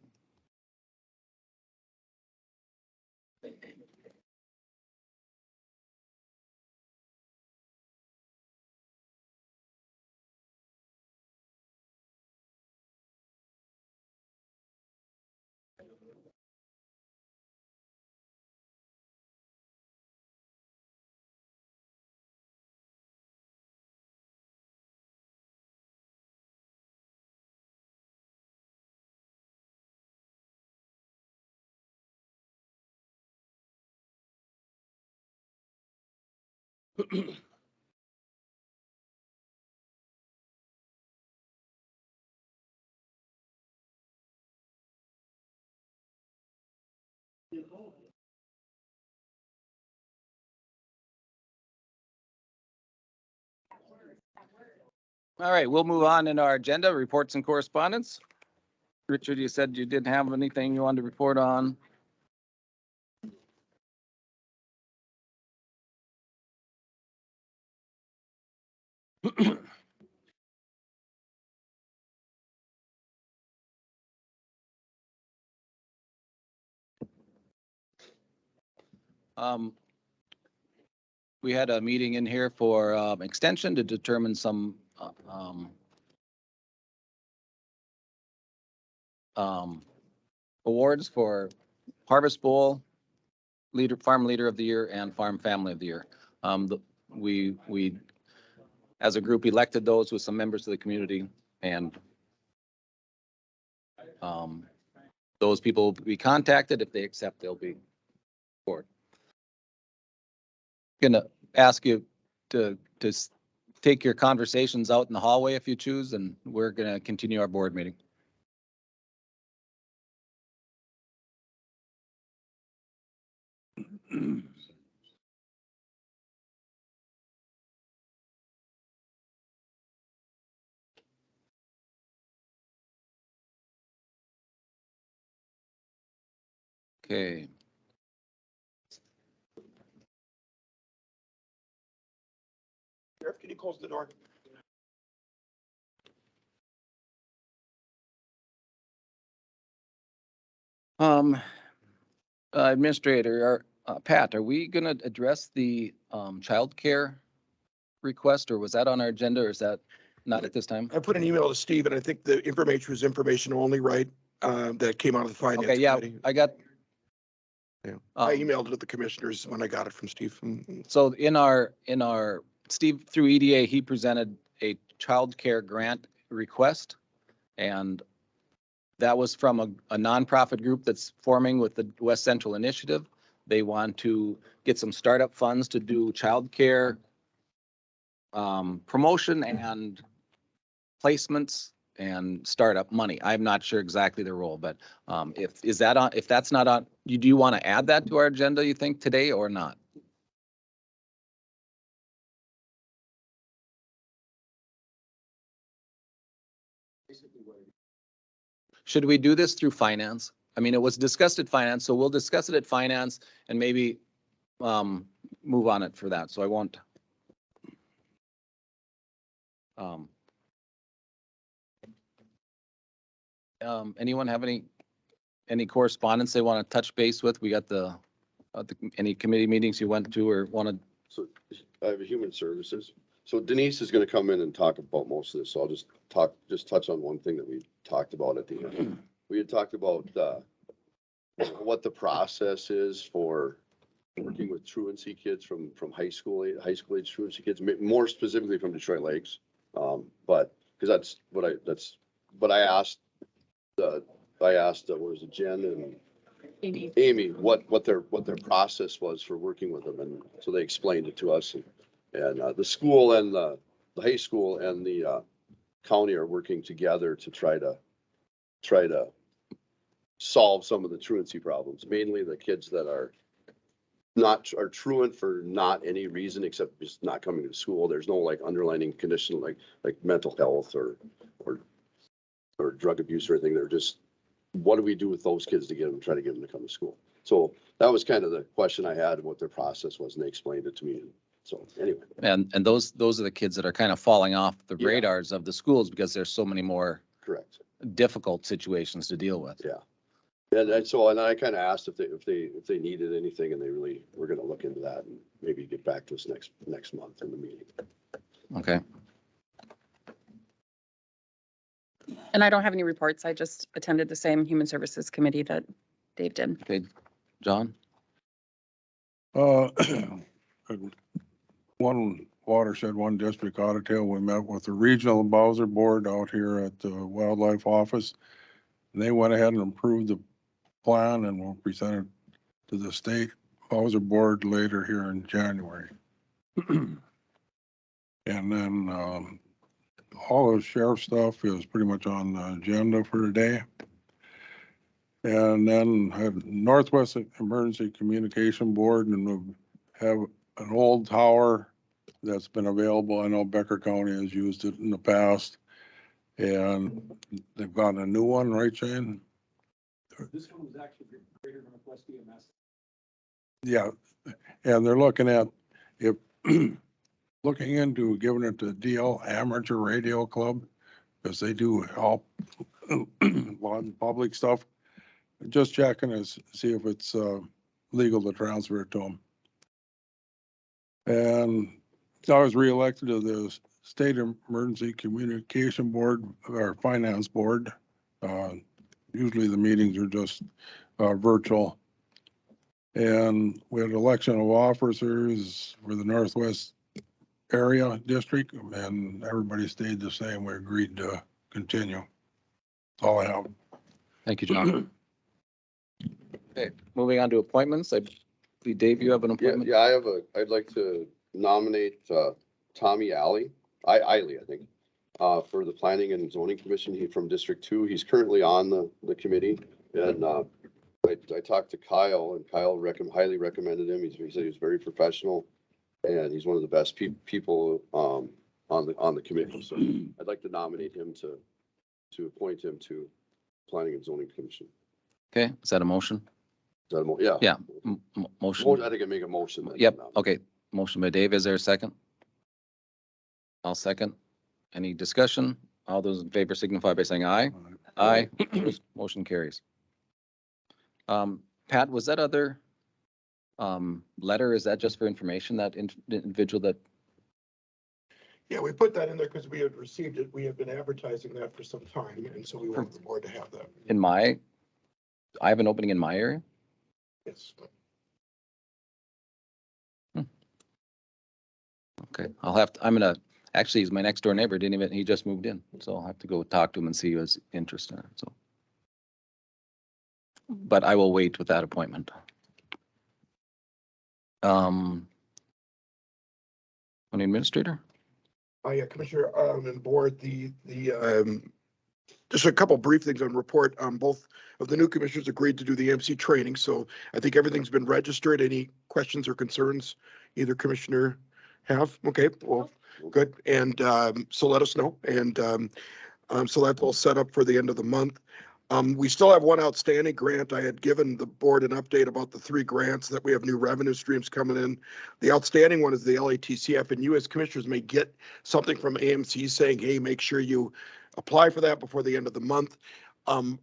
[SPEAKER 2] All right, we'll move on in our agenda, reports and correspondence. Richard, you said you didn't have anything you wanted to report on. We had a meeting in here for extension to determine some awards for Harvest Bowl, Farm Leader of the Year, and Farm Family of the Year. We, as a group, elected those with some members of the community, and those people will be contacted. If they accept, they'll be board. ask you to take your conversations out in the hallway if you choose, and we're going to continue our board meeting. Okay.
[SPEAKER 1] Sheriff, can you close the door?
[SPEAKER 2] Administrator, Pat, are we going to address the childcare request, or was that on our agenda, or is that not at this time?
[SPEAKER 1] I put an email to Steve, and I think the information was information only, right? That came out of the finance
[SPEAKER 2] Okay, yeah,
[SPEAKER 1] committee.
[SPEAKER 2] I got.
[SPEAKER 1] Yeah. I emailed it to the commissioners when I got it from Steve.
[SPEAKER 2] So in our, Steve, through EDA, he presented a childcare grant request. And that was from a nonprofit group that's forming with the West Central Initiative. They want to get some startup funds to do childcare promotion and placements and startup money. I'm not sure exactly the role, but if that's not on, do you want to add that to our agenda, you think, today or not? Should we do this through finance? I mean, it was discussed at finance, so we'll discuss it at finance and maybe move on it for that. So I won't. Anyone have any correspondence they want to touch base with? We got any committee meetings you went to or wanted?
[SPEAKER 3] So I have a human services. So Denise is gonna come in and talk about most of this. So I'll just touch on one thing that we talked about at the end. We had talked about, what the process is for working with truancy kids from high school age truancy kids, more specifically from Detroit Lakes. But, cause that's what I asked, what was it, Jen and Amy, what their process was for working with them. And so they explained it to us, and the school and the high school and the county are working together to try to solve some of the truancy problems, mainly the kids that are truant for not any reason except just not coming to school. There's no like underlying condition like mental health or drug abuse or anything. They're just, what do we do with those kids to try to get them to come to school? So that was kind of the question I had, what their process was, and they explained it to me. So anyway.
[SPEAKER 2] And those are the kids that are kind of falling off the
[SPEAKER 3] Yeah.
[SPEAKER 2] radars of the schools because there's so many more
[SPEAKER 3] Correct.
[SPEAKER 2] difficult situations to deal with.
[SPEAKER 3] Yeah. And I kind of asked if they needed anything, and they really were going to look into that and maybe get back to us next month in the meeting.
[SPEAKER 2] Okay.
[SPEAKER 4] And I don't have any reports. I just attended the same Human Services Committee that Dave did.
[SPEAKER 2] Okay, John?
[SPEAKER 5] One watershed, one district audit tail, we met with the regional Bowser board out here at the wildlife office. And they went ahead and approved the plan and will present it to the state Bowser board later here in January. And then all the sheriff stuff is pretty much on the agenda for today. And then have Northwest Emergency Communication Board, and we'll have an old tower that's been available. I know Becker County has used it in the past, and they've gotten a new one, right, Shane?
[SPEAKER 14] This one was actually Greater Northwest EMS.
[SPEAKER 5] Yeah, and they're looking at looking into giving it to DL Amateur Radio Club, because they do help a lot of public stuff. Just checking to see if it's legal to transfer it to them. And I was reelected to the State Emergency Communication Board, or Finance Board. Usually the meetings are just virtual. And we had election of officers for the Northwest area district, and everybody stayed the same. We agreed to continue. That's all I have.
[SPEAKER 2] Thank you, John. Okay, moving on to appointments. I believe, Dave, you have an appointment?
[SPEAKER 3] Yeah, I'd like to nominate, Tommy Alley, Eiley, I think, for the Planning and Zoning Commission. He from District 2. He's currently on the committee. And, I talked to Kyle, and Kyle highly recommended him. He said he was very professional, and he's one of the best people, on the committee. So I'd like to nominate him to appoint him to Planning and Zoning Commission.
[SPEAKER 2] Okay, is that a motion?
[SPEAKER 3] Is that a yeah.
[SPEAKER 2] Yeah. Motion.
[SPEAKER 3] I think I make a motion. then.
[SPEAKER 2] Yep, okay. Motion by Dave. Is there a second? I'll second. Any discussion? All those in favor signify by saying aye. Aye. Motion carries. Pat, was that other letter, is that just for information, that individual that,
[SPEAKER 1] Yeah, we put that in there because we had received it. We have been advertising that for some time, and so we wanted the board to have that.
[SPEAKER 2] I have an opening in my area?
[SPEAKER 1] Yes.
[SPEAKER 2] Okay, actually, he's my next door neighbor, he just moved in, so I'll have to go talk to him and see his interest in it, so. But I will wait with that appointment. County Administrator?
[SPEAKER 1] Yeah, Commissioner, and board, just a couple brief things on report. Both of the new commissioners agreed to do the MC training, so I think everything's been registered. Any questions or concerns either commissioner have? Okay, well, good. And so let us know. And so that's all set up for the end of the month. We still have one outstanding grant. I had given the board an update about the 3 grants that we have new revenue streams coming in. The outstanding one is the LATCF, and you as commissioners may get something from AMC saying, hey, make sure you apply for that before the end of the month.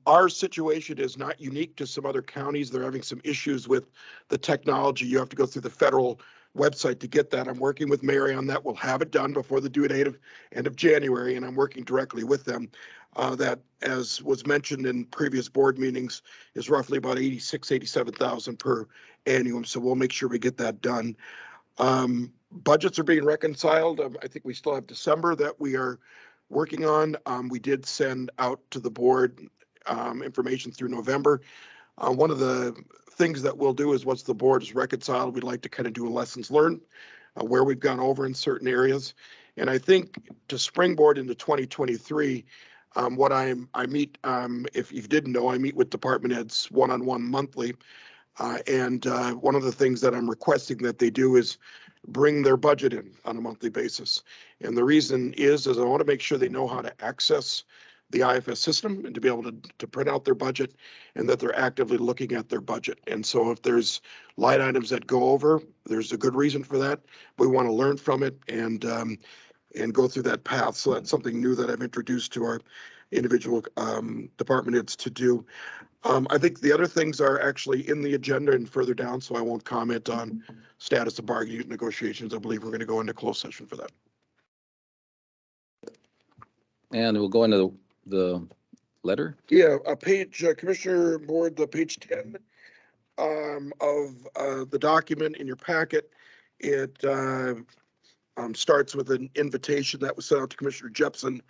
[SPEAKER 1] Our situation is not unique to some other counties. They're having some issues with the technology. You have to go through the federal website to get that. I'm working with Mary on that. We'll have it done before the due date of end of January, and I'm working directly with them. That, as was mentioned in previous board meetings, is roughly about 87,000 per annum. So we'll make sure we get that done. Budgets are being reconciled. I think we still have December that we are working on. We did send out to the board information through November. One of the things that we'll do is once the board is reconciled, we'd like to kind of do a lessons learned where we've gone over in certain areas. And I think to springboard into 2023, what I meet, if you didn't know, I meet with department heads one-on-one monthly. And one of the things that I'm requesting that they do is bring their budget in on a monthly basis. And the reason is I want to make sure they know how to access the IFS system and to be able to print out their budget, and that they're actively looking at their budget. And so if there's line items that go over, there's a good reason for that. We want to learn from it and go through that path. So that's something new that I've introduced to our individual department heads to do. I think the other things are actually in the agenda and further down, so I won't comment on status of bargaining negotiations. I believe we're going to go into closed session for that.
[SPEAKER 2] And we'll go into the letter.
[SPEAKER 1] Yeah, page, Commissioner Board, the page 10 of the document in your packet. It starts with an invitation that was sent out to Commissioner Jepson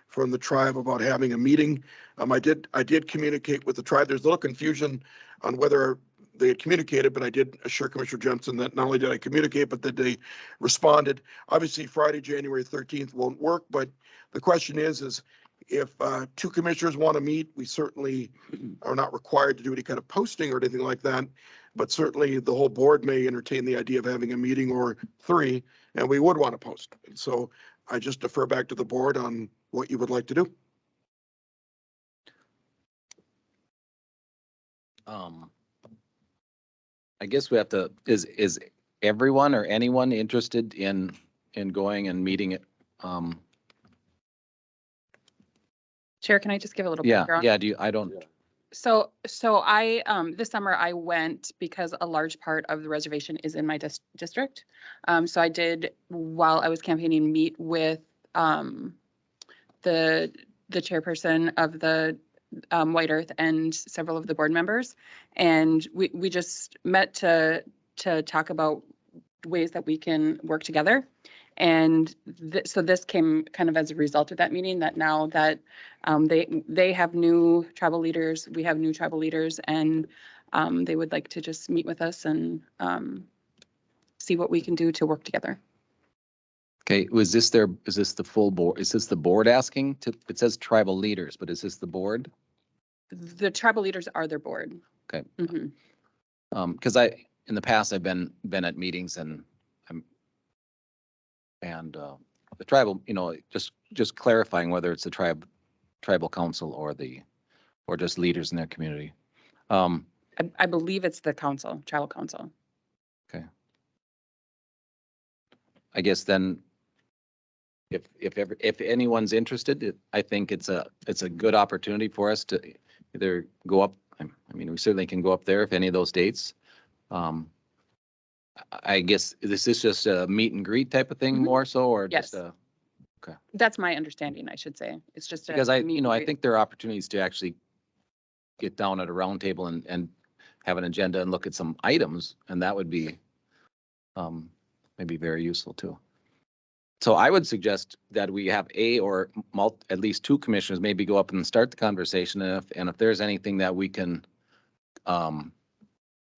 [SPEAKER 1] from the tribe about having a meeting. I did communicate with the tribe. There's a little confusion on whether they had communicated, but I did assure Commissioner Jepson that not only did I communicate, but that they responded. Obviously, Friday, January 13th won't work, but the question is if 2 commissioners want to meet, we certainly are not required to do any kind of posting or anything like that. But certainly the whole board may entertain the idea of having a meeting or 3, and we would want to post. And so I just defer back to the board on what you would like to do.
[SPEAKER 2] I guess we have to, is everyone or anyone interested in going and meeting it?
[SPEAKER 4] Chair, can I just give a little
[SPEAKER 2] Yeah,
[SPEAKER 4] background?
[SPEAKER 2] yeah,
[SPEAKER 4] So I, this summer I went because a large part of the reservation is in my district. So I did, while I was campaigning, meet with the chairperson of the White Earth and several of the board members. And we just met to talk about ways that we can work together. And so this came kind of as a result of that meeting, that now that they have new tribal leaders, we have new tribal leaders, and they would like to just meet with us and see what we can do to work together.
[SPEAKER 2] Okay, is this the full board? Is this the board asking to, it says tribal leaders, but is this the board?
[SPEAKER 4] The tribal leaders are their board.
[SPEAKER 2] Okay.
[SPEAKER 4] Mhm.
[SPEAKER 2] Because in the past, I've been at meetings and the tribal, just clarifying whether it's the tribal council or just leaders in their community.
[SPEAKER 4] I believe it's the council, tribal council.
[SPEAKER 2] Okay. I guess then, if anyone's interested, I think it's a good opportunity for us to either go up. I mean, we certainly can go up there if any of those dates. I guess this is just a meet and greet type of thing
[SPEAKER 4] Mhm.
[SPEAKER 2] more so, or
[SPEAKER 4] Yes.
[SPEAKER 2] just
[SPEAKER 4] That's my understanding, I should say. It's just a
[SPEAKER 2] because I
[SPEAKER 4] meet and greet.
[SPEAKER 2] think there are opportunities to actually get down at a round table and have an agenda and look at some items, and that would be maybe very useful too. So I would suggest that we have at least two commissioners maybe go up and start the conversation, and if there's anything that we can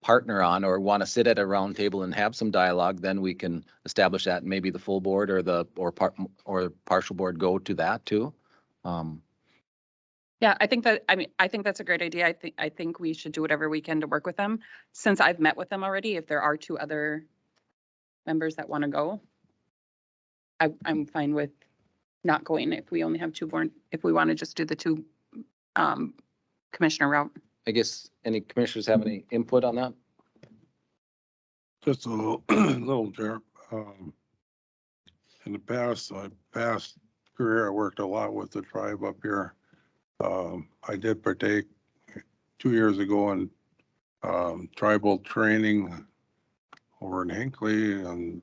[SPEAKER 2] partner on or want to sit at a round table and have some dialogue, then we can establish that. Maybe the full board or partial board go to that too.
[SPEAKER 4] Yeah, I think that's a great idea. I think we should do whatever we can to work with them. Since I've met with them already, if there are two other members that want to go, I'm fine with not going if we only have two board, if we want to just do the two commissioner route.
[SPEAKER 2] I guess any commissioners have any input on that?
[SPEAKER 5] Just a little, Chair. In the past, career, I worked a lot with the tribe up here. I did partake 2 years ago in tribal training over in Hinckley, and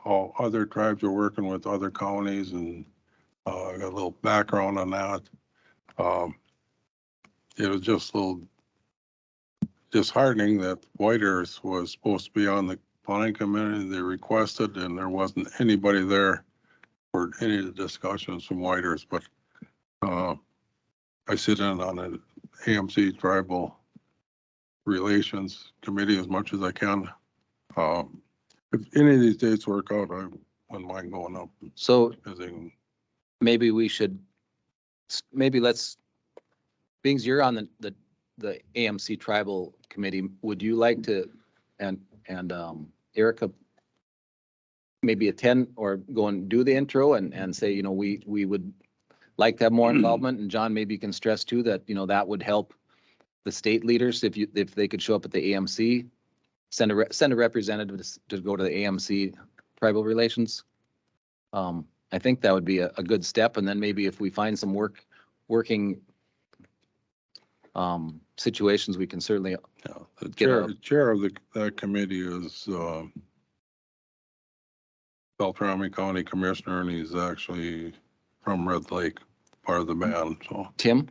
[SPEAKER 5] all other tribes are working with other counties, and I got a little background on that. It was just a little disheartening that White Earth was supposed to be on the planning committee. They requested, and there wasn't anybody there for any of the discussions from White Earth, but I sit in on an AMC Tribal Relations Committee as much as I can. If any of these dates work out, I wouldn't mind going up.
[SPEAKER 2] So
[SPEAKER 5] Visiting.
[SPEAKER 2] maybe let's, being you're on the AMC Tribal Committee, would you like to, and Erica, maybe attend or go and do the intro and say, we would like to have more involvement, and John, maybe you can stress too that, that would help the state leaders if they could show up at the AMC, send a representative to go to the AMC Tribal Relations. I think that would be a good step, and then maybe if we find some working situations, we can certainly
[SPEAKER 5] The
[SPEAKER 2] get
[SPEAKER 5] chair of that committee is Beltrami County Commissioner, and he's actually from Red Lake, part of the band. So
[SPEAKER 2] Tim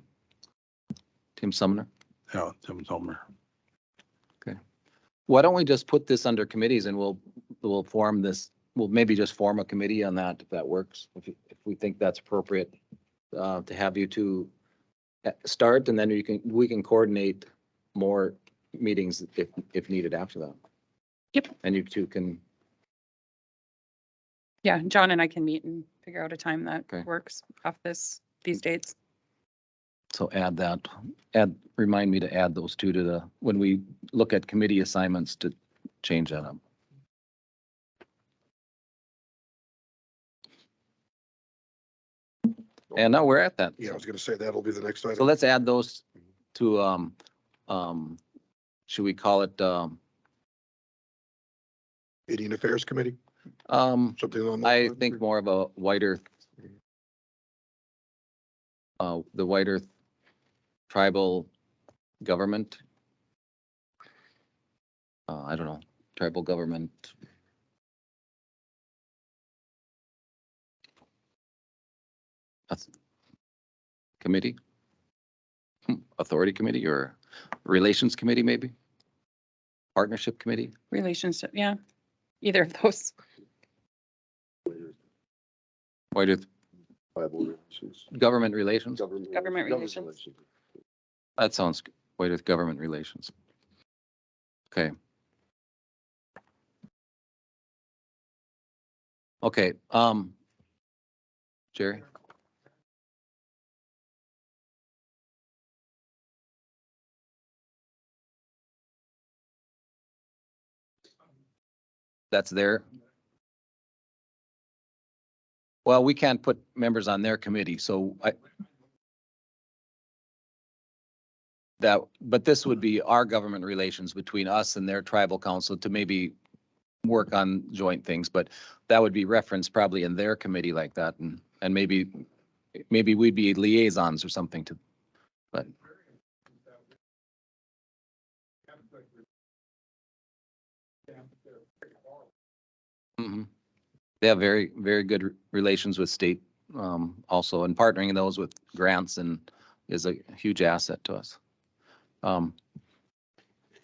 [SPEAKER 2] Sumner.
[SPEAKER 5] yeah, Tim Sumner.
[SPEAKER 2] Why don't we just put this under committees, and we'll form this, we'll maybe just form a committee on that, if that works, if we think that's appropriate, to have you two start, and then we can coordinate more meetings if needed after that.
[SPEAKER 4] Yep.
[SPEAKER 2] And you two can,
[SPEAKER 4] Yeah, John and I can meet and figure out a time that
[SPEAKER 2] Okay.
[SPEAKER 4] works off these dates.
[SPEAKER 2] so remind me to add those two to when we look at committee assignments, to change that up. And now we're at that.
[SPEAKER 1] Yeah, I was gonna say that'll be the next
[SPEAKER 2] So
[SPEAKER 1] item.
[SPEAKER 2] let's add those to, should we call it,
[SPEAKER 1] Indian Affairs Committee,
[SPEAKER 2] um,
[SPEAKER 1] something along those
[SPEAKER 2] I
[SPEAKER 1] lines,
[SPEAKER 2] think
[SPEAKER 1] or-
[SPEAKER 2] more of a White Earth, the White Earth tribal government. I don't know, tribal government. That's committee, authority committee, or relations committee, maybe? Partnership committee?
[SPEAKER 4] Relationship, yeah, either of those.
[SPEAKER 2] White Earth
[SPEAKER 3] Tribal relations.
[SPEAKER 2] government relations?
[SPEAKER 4] Government relations.
[SPEAKER 2] That sounds good. White Earth government relations. Okay. Okay, Jerry? That's there. Well, we can't put members on their committee, so but this would be our government relations between us and their tribal council to maybe work on joint things, but that would be referenced probably in their committee like that, and maybe we'd be liaisons or something to, but. Mhm. They have very, very good relations with state also, and partnering those with grants and is a huge asset to us.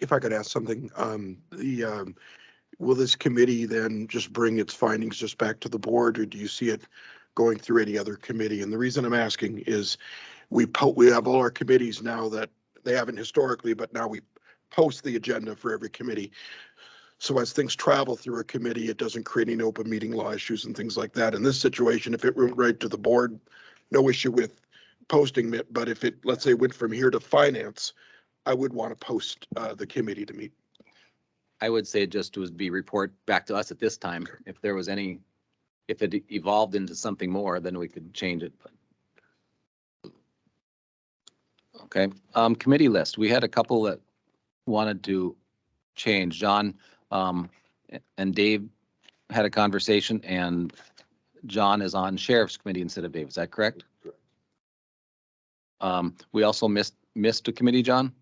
[SPEAKER 1] If I could ask something, will this committee then just bring its findings just back to the board, or do you see it going through any other committee? And the reason I'm asking is we have all our committees now that they haven't historically, but now we post the agenda for every committee. So as things travel through a committee, it doesn't create any open meeting law issues and things like that. In this situation, if it went right to the board, no issue with posting it. But if it, let's say, went from here to finance, I would want to post the committee to meet.
[SPEAKER 2] I would say just to be report back to us at this time. If there was any, if it evolved into something more, then we could change it. But. Okay, committee list. We had a couple that wanted to change. John and Dave had a conversation, and John is on sheriff's committee instead of Dave. Is that correct?
[SPEAKER 3] Correct.
[SPEAKER 2] We also missed a committee, John.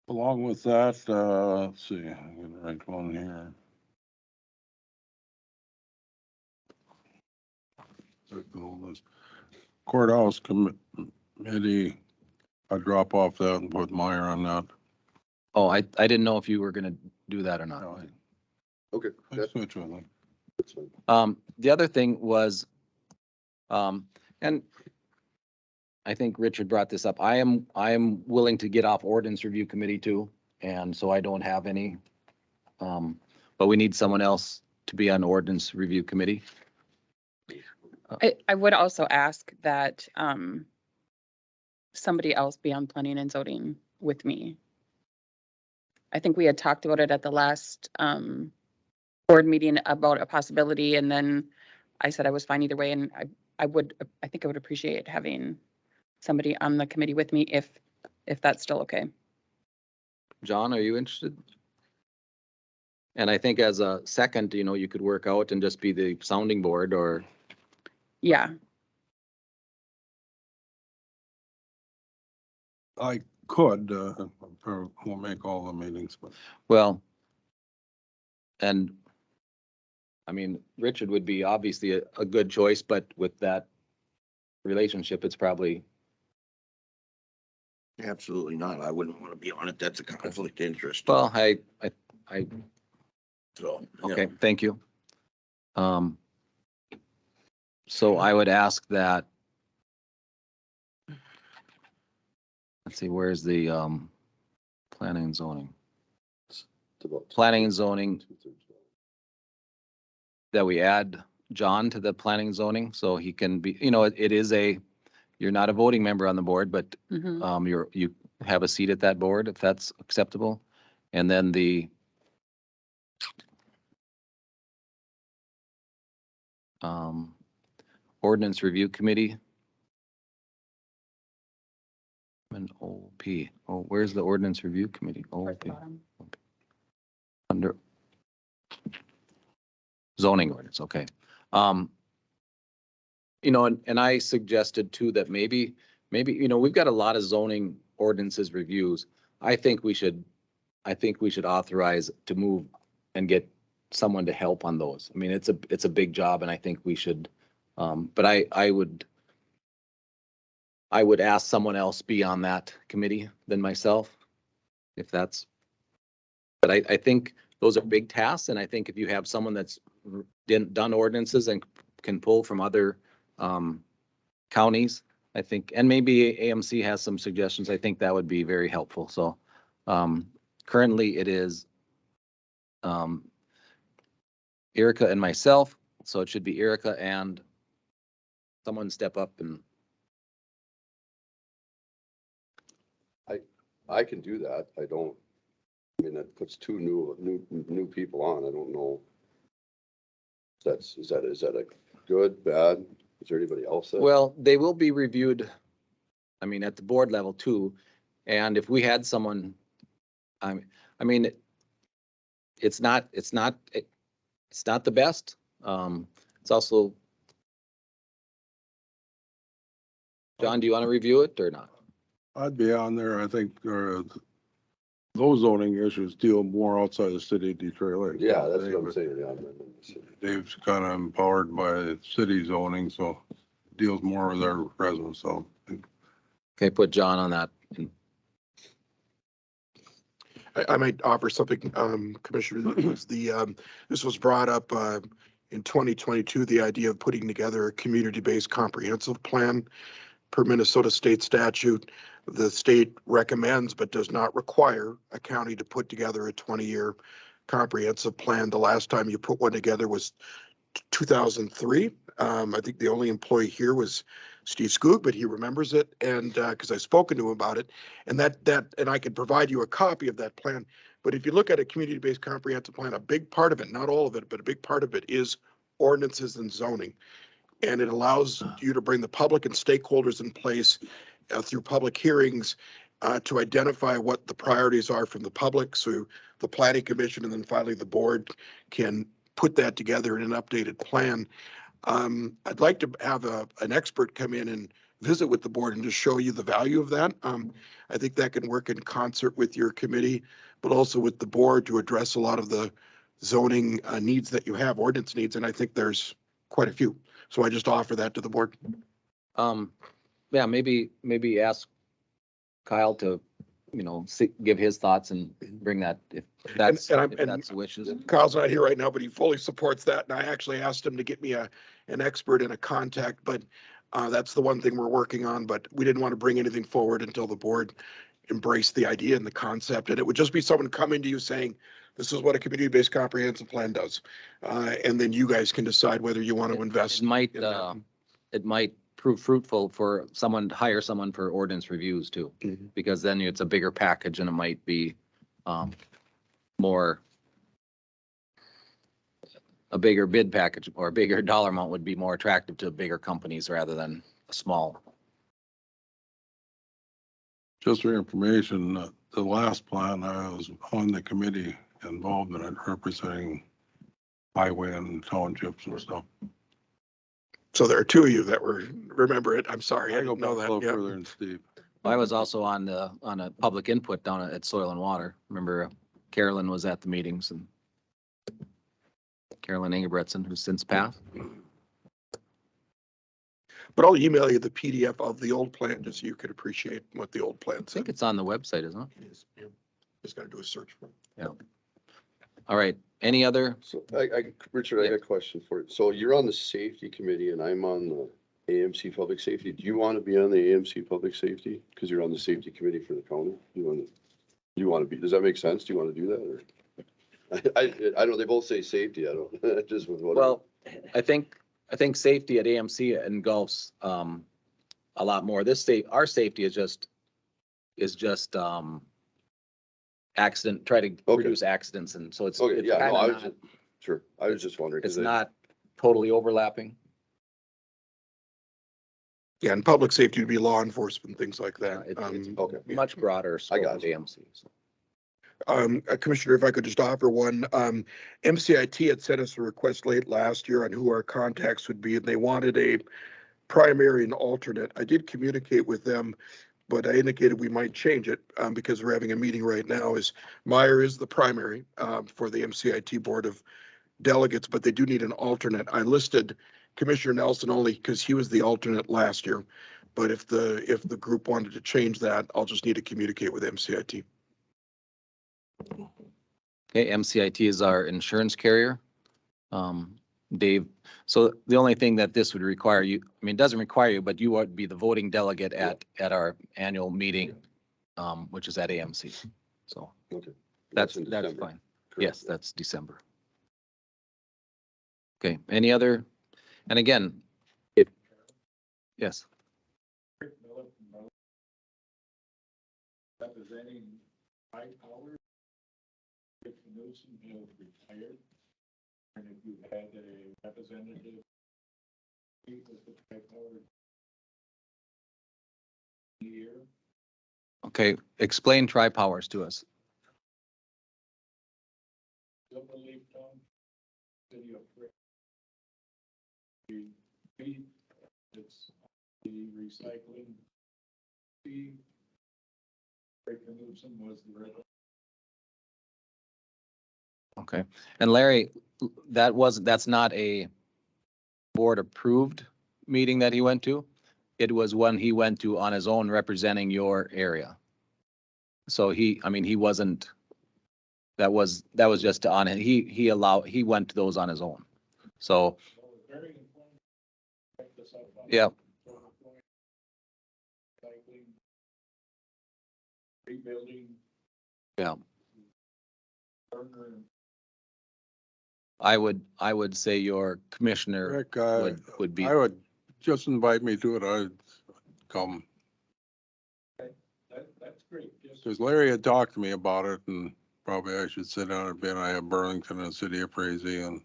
[SPEAKER 5] Along with that, let's see, I'm gonna write one here. Courthouse committee, I drop off that and put Meyer on that.
[SPEAKER 2] Oh, I didn't know if you were gonna do that or not.
[SPEAKER 5] No,
[SPEAKER 3] Okay,
[SPEAKER 5] I switch with them.
[SPEAKER 3] that's fine.
[SPEAKER 2] The other thing was, and I think Richard brought this up. I am willing to get off ordinance review committee too, and so I don't have any. But we need someone else to be on ordinance review committee.
[SPEAKER 4] I would also ask that somebody else be on planning and zoning with me. I think we had talked about it at the last board meeting about a possibility, and then I said I was fine either way, and I think I would appreciate having somebody on the committee with me if that's still okay.
[SPEAKER 2] John, are you interested? And I think as a second, you could work out and just be the sounding board or.
[SPEAKER 4] Yeah,
[SPEAKER 5] I could, we'll make all the meetings, but
[SPEAKER 2] Well, and I mean, Richard would be obviously a good choice, but with that relationship, it's probably,
[SPEAKER 8] Absolutely not. I wouldn't want to be on it. That's a conflict of interest.
[SPEAKER 2] well,
[SPEAKER 8] So,
[SPEAKER 2] okay, thank you. So I would ask that, let's see, where's the planning and zoning?
[SPEAKER 3] It's about
[SPEAKER 2] Planning and zoning,
[SPEAKER 3] 2/3.
[SPEAKER 2] that we add John to the planning and zoning, so he can be, it is you're not a voting member on the board, but
[SPEAKER 4] mhm.
[SPEAKER 2] you have a seat at that board, if that's acceptable. And then the ordinance review committee. An OP. Oh, where's the ordinance review committee?
[SPEAKER 4] Towards the
[SPEAKER 2] OP.
[SPEAKER 4] bottom.
[SPEAKER 2] Under zoning ordinance, okay. And I suggested too that maybe, we've got a lot of zoning ordinances reviews. I think we should authorize to move and get someone to help on those. I mean, it's a big job, and I think we should, but I would ask someone else be on that committee than myself, if that's, but I think those are big tasks, and I think if you have someone that's done ordinances and can pull from other counties, I think, and maybe AMC has some suggestions, I think that would be very helpful. So currently it is Erica and myself, so it should be Erica and someone step up and,
[SPEAKER 3] I can do that. I mean, that puts two new people on. I don't know. Is that a good, bad? Is there anybody else that?
[SPEAKER 2] well, they will be reviewed, I mean, at the board level too. And if we had someone, I mean, it's not the best. It's also, John, do you want to review it or not?
[SPEAKER 5] I'd be on there. I think those zoning issues deal more outside the city of Detroit Lake.
[SPEAKER 3] Yeah, that's what I'm saying. Yeah, I'm in the city.
[SPEAKER 5] Dave's kind of empowered by city zoning, so deals more with their residents, so.
[SPEAKER 2] Okay, put John on that.
[SPEAKER 1] I might offer something, Commissioner. This was brought up in 2022, the idea of putting together a community-based comprehensive plan per Minnesota state statute. The state recommends but does not require a county to put together a 20-year comprehensive plan. The last time you put one together was 2003. I think the only employee here was Steve Skoog, but he remembers it, and because I've spoken to him about it, and and I can provide you a copy of that plan. But if you look at a community-based comprehensive plan, a big part of it, not all of it, but a big part of it is ordinances and zoning. And it allows you to bring the public and stakeholders in place through public hearings to identify what the priorities are from the public. So the planning commission and then finally the board can put that together in an updated plan. I'd like to have an expert come in and visit with the board and just show you the value of that. I think that can work in concert with your committee, but also with the board to address a lot of the zoning needs that you have, ordinance needs, and I think there's quite a few. So I just offer that to the board.
[SPEAKER 2] Yeah, maybe ask Kyle to, give his thoughts and bring that if that's the wishes.
[SPEAKER 1] Kyle's not here right now, but he fully supports that. And I actually asked him to get me an expert and a contact, but that's the one thing we're working on. But we didn't want to bring anything forward until the board embraced the idea and the concept. And it would just be someone coming to you saying, this is what a community-based comprehensive plan does. And then you guys can decide whether you want to invest.
[SPEAKER 2] It might prove fruitful for someone to hire someone for ordinance reviews too, because then it's a bigger package and it might be a bigger bid package or a bigger dollar amount would be more attractive to bigger companies rather than a small.
[SPEAKER 5] Just for information, the last plan, I was on the committee involved in it, representing highway and townships and stuff.
[SPEAKER 1] So there are two of you that remember it. I'm sorry, I
[SPEAKER 5] go
[SPEAKER 1] don't know
[SPEAKER 5] back a little
[SPEAKER 1] that.
[SPEAKER 5] further than Steve.
[SPEAKER 2] I was also on a public input down at Soil and Water. Remember Carolyn was at the meetings and Carolyn Ingebretson, who's since passed.
[SPEAKER 1] But I'll email you the PDF of the old plan just so you could appreciate what the old plan
[SPEAKER 2] I
[SPEAKER 1] said.
[SPEAKER 2] think it's on the website, isn't it?
[SPEAKER 1] It is, yeah. Just gotta do a search for it.
[SPEAKER 2] Yeah. All right. Any other?
[SPEAKER 3] So Richard, I got a question for you. So you're on the safety committee and I'm on the AMC Public Safety. Do you want to be on the AMC Public Safety? Because you're on the safety committee for the county. You want to be, does that make sense? Do you want to do that or? I know they both say safety. I don't, just with what.
[SPEAKER 2] Well, I think safety at AMC engulfs a lot more. Our safety is just try to reduce accidents, and so it's.
[SPEAKER 3] Okay,
[SPEAKER 2] it's
[SPEAKER 3] yeah, no, I was
[SPEAKER 2] not-
[SPEAKER 3] just, sure. I was just wondering.
[SPEAKER 2] It's not totally overlapping.
[SPEAKER 1] Yeah, and public safety would be law enforcement, things like that.
[SPEAKER 2] It's
[SPEAKER 3] Okay.
[SPEAKER 2] much broader scope
[SPEAKER 3] got
[SPEAKER 2] of
[SPEAKER 3] you.
[SPEAKER 2] AMC. So.
[SPEAKER 1] Commissioner, if I could just offer one, MCIT had sent us a request late last year on who our contacts would be, and they wanted a primary and alternate. I did communicate with them, but I indicated we might change it because we're having a meeting right now. Meyer is the primary for the MCIT Board of Delegates, but they do need an alternate. I listed Commissioner Nelson only because he was the alternate last year. But if the group wanted to change that, I'll just need to communicate with MCIT.
[SPEAKER 2] Okay, MCIT is our insurance carrier. Dave, so the only thing that this would require you, I mean, it doesn't require you, but you would be the voting delegate at our annual meeting, which is at AMC. So
[SPEAKER 3] Okay.
[SPEAKER 2] that's
[SPEAKER 3] in December,
[SPEAKER 2] fine.
[SPEAKER 3] correct?
[SPEAKER 2] Yes, that's December. Okay, any other? And again, if, yes,
[SPEAKER 5] Representing high power, if Newsom has retired, and if you had a representative, he was the high power year.
[SPEAKER 2] okay, explain tri-powers to us.
[SPEAKER 5] Silver Leaf Town, city of Frick. It's the recycling fee. Rick Newsom was the red.
[SPEAKER 2] Okay, and Larry, that's not a board approved meeting that he went to. It was one he went to on his own representing your area. So he wasn't, that was just on it. He went to those on his own. So, yeah,
[SPEAKER 5] Rebuilding.
[SPEAKER 2] yeah. I would say your commissioner
[SPEAKER 5] Rick,
[SPEAKER 2] would be,
[SPEAKER 5] I would just invite me to it. I'd come. That's great. Because Larry had talked to me about it and probably I should sit down and be, I have Burlington and City of Frazee and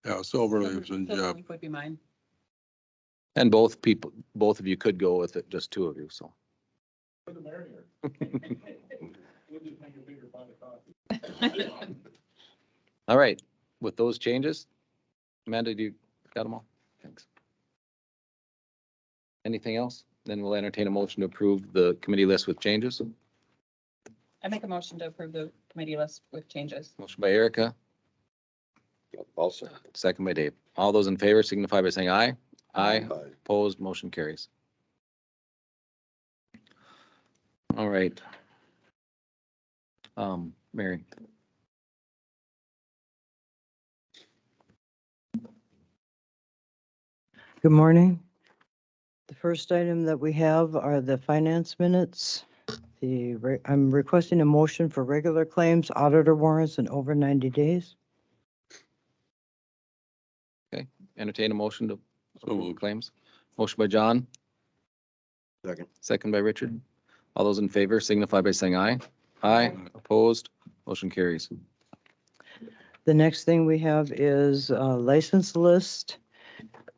[SPEAKER 5] yeah, Silverleaf's and Jeff.
[SPEAKER 4] Would be mine.
[SPEAKER 2] and both of you could go with it, just two of you, so.
[SPEAKER 5] For the merrier. We'll just make a bigger pot of coffee.
[SPEAKER 2] All right, with those changes, Amanda, do you got them all? Thanks. Anything else? Then we'll entertain a motion to approve the committee list with changes.
[SPEAKER 4] I make a motion to approve the committee list with changes.
[SPEAKER 2] Motion by Erica,
[SPEAKER 3] Also.
[SPEAKER 2] second by Dave. All those in favor signify by saying aye. Aye.
[SPEAKER 3] Aye.
[SPEAKER 2] Opposed, motion carries. All right. Mary.
[SPEAKER 15] Good morning. The first item that we have are the finance minutes. I'm requesting a motion for regular claims, auditor warrants, and over 90 days.
[SPEAKER 2] Entertain a motion to approve
[SPEAKER 5] moved.
[SPEAKER 2] claims. Motion by John,
[SPEAKER 8] Second.
[SPEAKER 2] second by Richard. All those in favor signify by saying aye. Aye. Opposed, motion carries.
[SPEAKER 15] The next thing we have is a license list.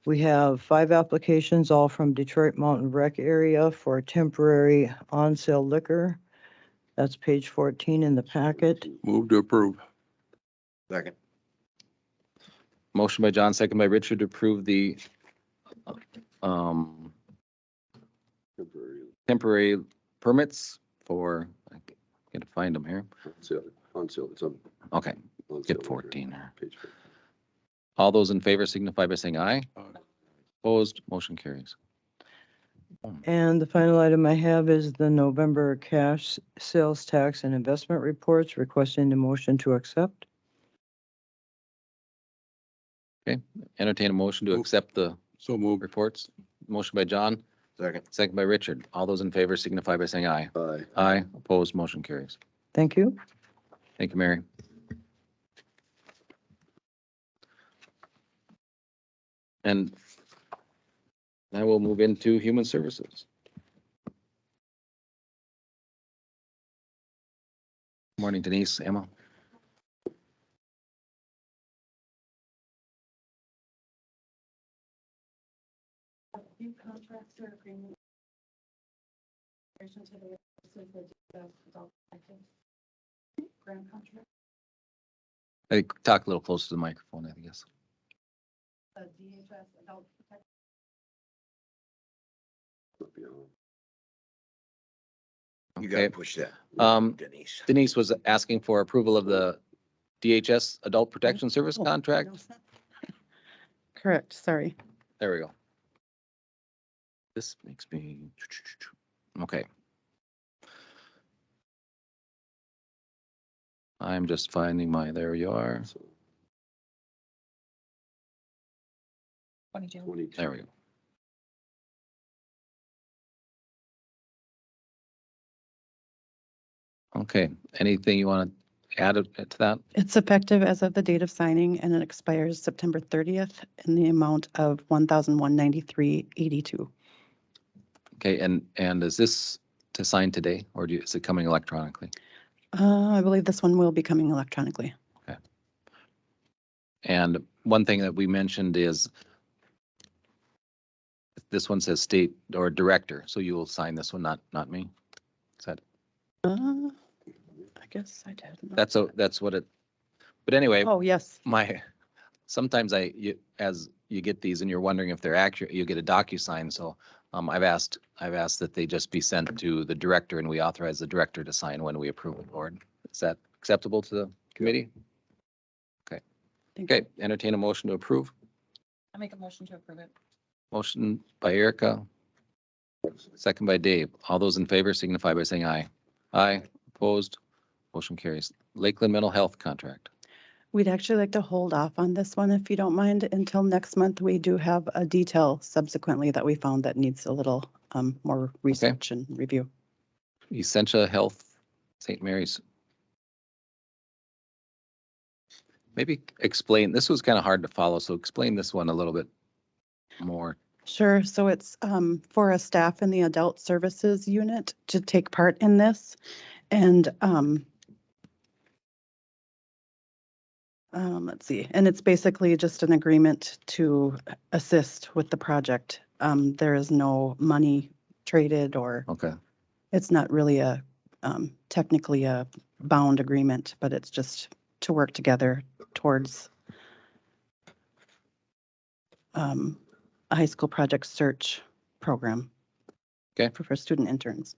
[SPEAKER 15] We have 5 applications, all from Detroit Mountain Rec area for temporary on-sale liquor. That's page 14 in the packet.
[SPEAKER 5] Move to approve.
[SPEAKER 8] Second.
[SPEAKER 2] Motion by John, second by Richard to approve the um, temporary permits for, I gotta find them here.
[SPEAKER 3] On sale, it's on.
[SPEAKER 2] Okay,
[SPEAKER 3] on sale
[SPEAKER 2] get
[SPEAKER 3] right
[SPEAKER 2] 14
[SPEAKER 3] here,
[SPEAKER 2] here.
[SPEAKER 3] page 14.
[SPEAKER 2] All those in favor signify by saying aye. Opposed, motion carries.
[SPEAKER 15] And the final item I have is the November cash sales tax and investment reports, requesting the motion to accept.
[SPEAKER 2] Entertain a motion to accept the
[SPEAKER 5] So move.
[SPEAKER 2] reports. Motion by John,
[SPEAKER 8] Second.
[SPEAKER 2] second by Richard. All those in favor signify by saying aye.
[SPEAKER 3] Aye.
[SPEAKER 2] Aye, opposed, motion carries.
[SPEAKER 15] Thank you.
[SPEAKER 2] Thank you, Mary. And now we'll move into human services. Morning, Denise, Emma.
[SPEAKER 4] New contracts or agreement. Grant contract.
[SPEAKER 2] I talk a little closer to the microphone, I guess.
[SPEAKER 4] DHS adult protection.
[SPEAKER 8] You
[SPEAKER 2] Okay.
[SPEAKER 8] gotta push that.
[SPEAKER 2] Denise. Denise was asking for approval of the DHS Adult Protection Service contract.
[SPEAKER 16] Correct, sorry.
[SPEAKER 2] There we go. This makes me, okay. I'm just finding there you are.
[SPEAKER 4] 22.
[SPEAKER 2] There we go. Okay, anything you want to add to that?
[SPEAKER 16] It's effective as of the date of signing and it expires September 30th in the amount of $1,193.82.
[SPEAKER 2] Okay, and is this to sign today or is it coming electronically?
[SPEAKER 16] I believe this one will be coming electronically.
[SPEAKER 2] And one thing that we mentioned is this one says state or director, so you will sign this one, not me. Is that,
[SPEAKER 16] I guess I did.
[SPEAKER 2] that's what it, but anyway,
[SPEAKER 16] Oh, yes.
[SPEAKER 2] sometimes as you get these and you're wondering if they're accurate, you get a DocuSign. So I've asked that they just be sent to the director and we authorize the director to sign when we approve the board. Is that acceptable to the committee? Okay.
[SPEAKER 16] Thank you.
[SPEAKER 2] Okay, entertain a motion to approve.
[SPEAKER 4] I make a motion to approve it.
[SPEAKER 2] Motion by Erica, second by Dave. All those in favor signify by saying aye. Aye, opposed, motion carries. Lakeland Mental Health Contract.
[SPEAKER 16] We'd actually like to hold off on this one if you don't mind until next month. We do have a detail subsequently that we found that needs a little more research and review.
[SPEAKER 2] Essentia Health, St. Mary's. Maybe explain, this was kind of hard to follow, so explain this one a little bit more.
[SPEAKER 16] Sure. So it's for a staff in the adult services unit to take part in this. And let's see, and it's basically just an agreement to assist with the project. There is no money traded or
[SPEAKER 2] Okay,
[SPEAKER 16] it's not really a technically a bound agreement, but it's just to work together towards a high school project search program.
[SPEAKER 2] Okay.
[SPEAKER 16] For student interns.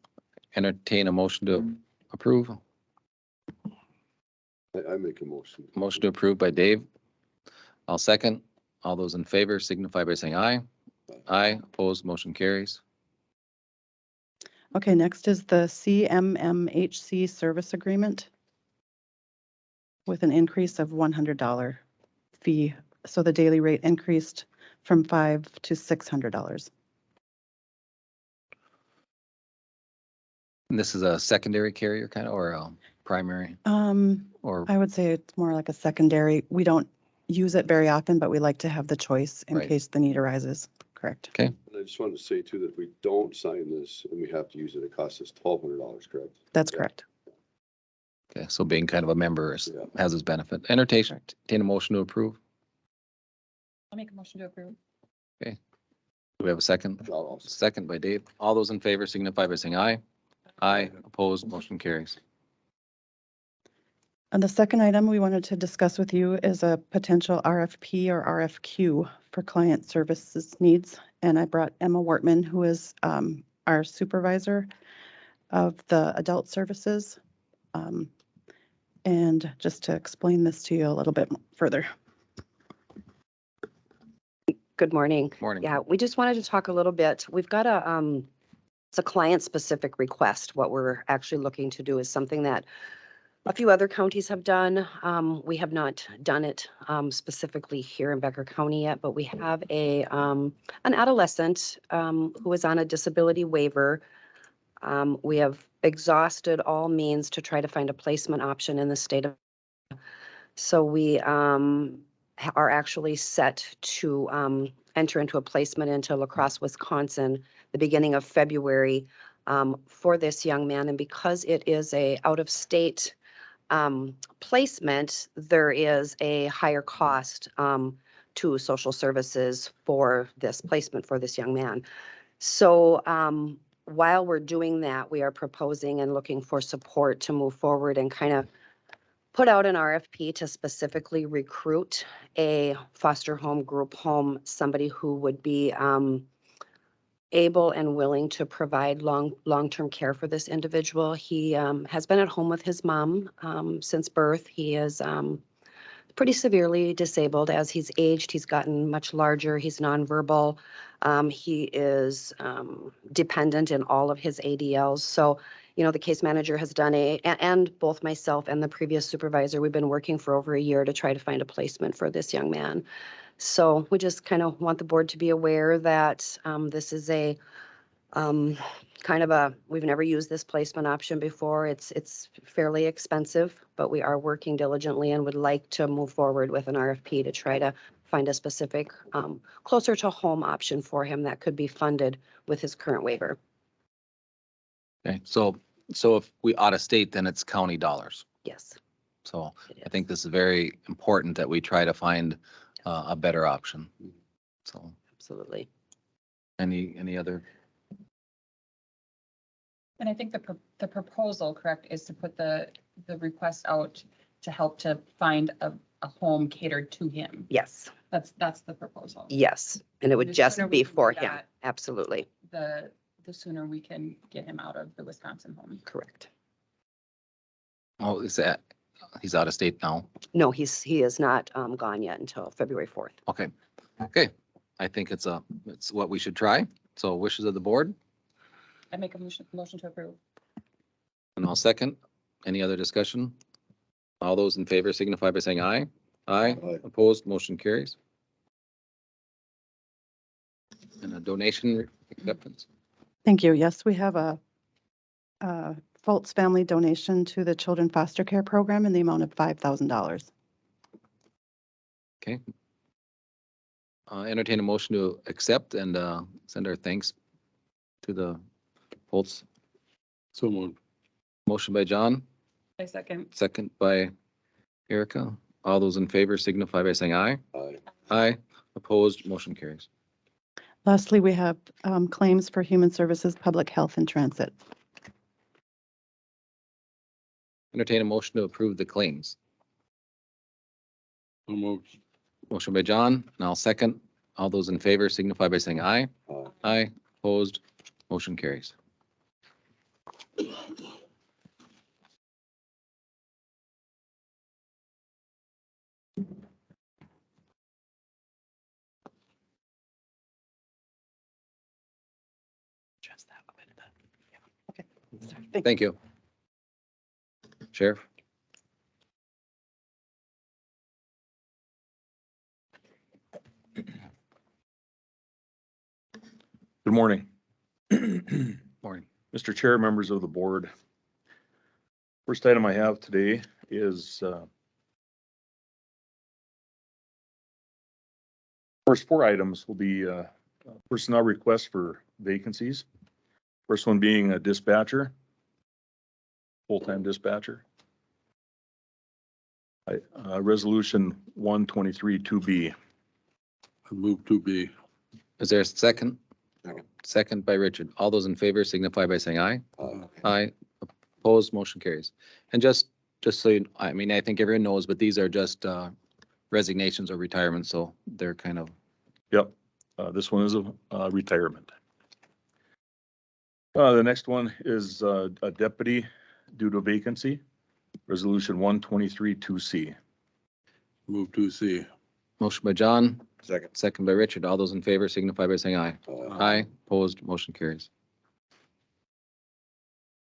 [SPEAKER 2] entertain a motion to approve.
[SPEAKER 3] I make a motion.
[SPEAKER 2] Motion to approve by Dave. I'll second. All those in favor signify by saying aye. Aye, opposed, motion carries.
[SPEAKER 16] Okay, next is the CMMHC service agreement with an increase of $100 fee. So the daily rate increased from $500 to $600.
[SPEAKER 2] And this is a secondary carrier kind of, or a primary, or,
[SPEAKER 16] I would say it's more like a secondary. We don't use it very often, but we like to have the choice in
[SPEAKER 2] Right.
[SPEAKER 16] case the need arises. Correct.
[SPEAKER 2] okay,
[SPEAKER 3] And I just wanted to say too, that if we don't sign this and we have to use it, it costs us $1,200, correct?
[SPEAKER 16] That's
[SPEAKER 3] Yeah.
[SPEAKER 16] correct.
[SPEAKER 2] okay, so being kind of a member
[SPEAKER 3] Yeah.
[SPEAKER 2] has its benefit. Entertain
[SPEAKER 16] Correct.
[SPEAKER 2] a motion to approve.
[SPEAKER 4] I'll make a motion to approve.
[SPEAKER 2] Do we have a second?
[SPEAKER 3] I'll-
[SPEAKER 2] Second by Dave. All those in favor signify by saying aye. Aye, opposed, motion carries.
[SPEAKER 16] And the second item we wanted to discuss with you is a potential RFP or RFQ for client services needs. And I brought Emma Wortman, who is our supervisor of the adult services. And just to explain this to you a little bit further.
[SPEAKER 17] Good morning.
[SPEAKER 2] Morning.
[SPEAKER 17] Yeah, we just wanted to talk a little bit. We've got it's a client-specific request. What we're actually looking to do is something that a few other counties have done. We have not done it specifically here in Becker County yet, but we have an adolescent who is on a disability waiver. We have exhausted all means to try to find a placement option in the state of. So we are actually set to enter into a placement into La Crosse, Wisconsin, the beginning of February for this young man. And because it is a out-of-state placement, there is a higher cost to social services for this placement for this young man. So while we're doing that, we are proposing and looking for support to move forward and kind of put out an RFP to specifically recruit a foster home, group home, somebody who would be able and willing to provide long-term care for this individual. He has been at home with his mom since birth. He is pretty severely disabled. As he's aged, he's gotten much larger. He's nonverbal. He is dependent in all of his ADLs. So, you know, the case manager has done and both myself and the previous supervisor, we've been working for over a year to try to find a placement for this young man. So we just kind of want the board to be aware that this is a Kind of a, we've never used this placement option before. It's fairly expensive, but we are working diligently and would like to move forward with an RFP to try to find a specific, closer to home option for him that could be funded with his current waiver.
[SPEAKER 2] Okay, so if we out of state, then it's county dollars.
[SPEAKER 17] Yes.
[SPEAKER 2] So
[SPEAKER 17] it
[SPEAKER 2] I
[SPEAKER 17] is.
[SPEAKER 2] think this is very important that we try to find a better option. So
[SPEAKER 17] Absolutely.
[SPEAKER 2] any other?
[SPEAKER 4] And I think the proposal, correct, is to put the request out to help to find a home catered to him.
[SPEAKER 17] Yes,
[SPEAKER 4] That's the proposal.
[SPEAKER 17] yes. And it would
[SPEAKER 4] The
[SPEAKER 17] just
[SPEAKER 4] sooner
[SPEAKER 17] be
[SPEAKER 4] we can do
[SPEAKER 17] for him.
[SPEAKER 4] that,
[SPEAKER 17] Absolutely.
[SPEAKER 4] The sooner we can get him out of the Wisconsin home.
[SPEAKER 17] Correct.
[SPEAKER 2] Oh, is that, he's out of state now?
[SPEAKER 17] No, he is not gone yet until February 4th.
[SPEAKER 2] Okay, okay. I think it's what we should try. So wishes of the board,
[SPEAKER 4] I make a motion to approve.
[SPEAKER 2] and I'll second. Any other discussion? All those in favor signify by saying aye. Aye.
[SPEAKER 3] Aye.
[SPEAKER 2] Opposed, motion carries. And a donation acceptance.
[SPEAKER 16] Thank you. Yes, we have a Fultz family donation to the Children Foster Care Program in the amount of $5,000.
[SPEAKER 2] Okay. Entertain a motion to accept and send our thanks to the Holtz.
[SPEAKER 5] So moved.
[SPEAKER 2] Motion by John,
[SPEAKER 4] I second.
[SPEAKER 2] second by Erica. All those in favor signify by saying aye.
[SPEAKER 3] Aye.
[SPEAKER 2] Aye. Opposed, motion carries.
[SPEAKER 16] Lastly, we have claims for Human Services, Public Health, and Transit.
[SPEAKER 2] Entertain a motion to approve the claims.
[SPEAKER 5] So moved.
[SPEAKER 2] Motion by John, and I'll second. All those in favor signify by saying aye.
[SPEAKER 3] Aye.
[SPEAKER 2] Aye. Opposed, motion carries. Thank you. Sheriff?
[SPEAKER 18] Good morning.
[SPEAKER 2] Morning.
[SPEAKER 18] Mr. Chair, members of the board. First item I have today is first four items will be personnel requests for vacancies. First one being a dispatcher, full-time dispatcher. Resolution 123 2B.
[SPEAKER 5] I move to be.
[SPEAKER 2] Is there a second?
[SPEAKER 3] Second.
[SPEAKER 2] Second by Richard. All those in favor signify by saying aye.
[SPEAKER 3] Aye.
[SPEAKER 2] Aye. Opposed, motion carries. And just so you, I mean, I think everyone knows, but these are just resignations or retirements, so they're kind of.
[SPEAKER 18] Yep. This one is a retirement. The next one is a deputy due to vacancy. Resolution 123 2C.
[SPEAKER 5] Move to C.
[SPEAKER 2] Motion by John,
[SPEAKER 3] Second.
[SPEAKER 2] second by Richard. All those in favor signify by saying aye. Aye. Opposed, motion carries.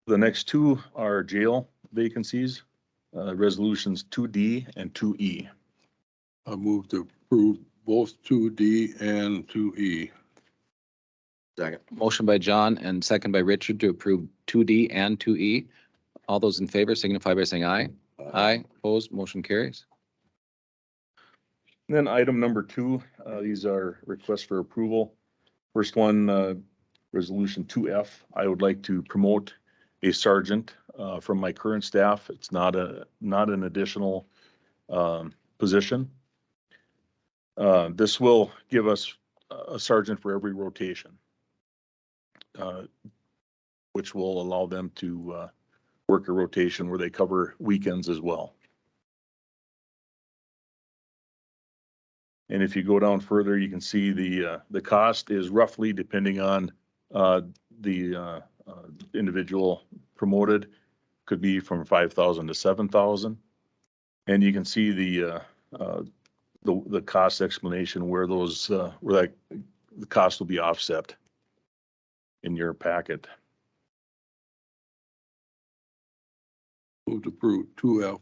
[SPEAKER 18] The next two are jail vacancies, resolutions 2D and 2E.
[SPEAKER 5] I move to approve both 2D and 2E.
[SPEAKER 3] Second.
[SPEAKER 2] Motion by John and second by Richard to approve 2D and 2E. All those in favor signify by saying aye. Aye. Opposed, motion carries.
[SPEAKER 18] Then item number two, these are requests for approval. First one, resolution 2F. I would like to promote a sergeant from my current staff. It's not an additional position. This will give us a sergeant for every rotation, which will allow them to work a rotation where they cover weekends as well. And if you go down further, you can see the cost is roughly, depending on the individual promoted, could be from 5,000 to 7,000. And you can see the cost explanation where those the cost will be offset in your packet.
[SPEAKER 5] Move to approve 2F.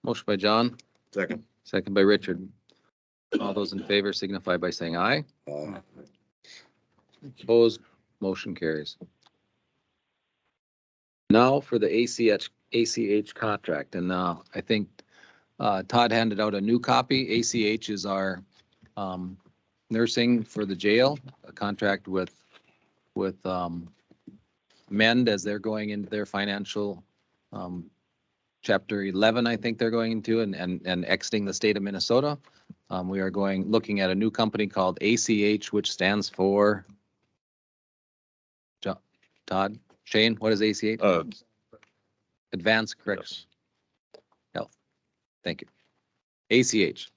[SPEAKER 2] Motion by John,
[SPEAKER 3] Second.
[SPEAKER 2] second by Richard. All those in favor signify by saying aye.
[SPEAKER 3] Aye.
[SPEAKER 2] Opposed, Motion carries. Now for the ACH contract, and I think Todd handed out a new copy. ACH is our nursing for the jail, a contract with Mend as they're going into their financial Chapter 11, I think they're going into, and exiting the state of Minnesota. We are looking at a new company called ACH, which stands for Todd, Shane, what is ACH? Advanced Correction Health. Thank you. ACH.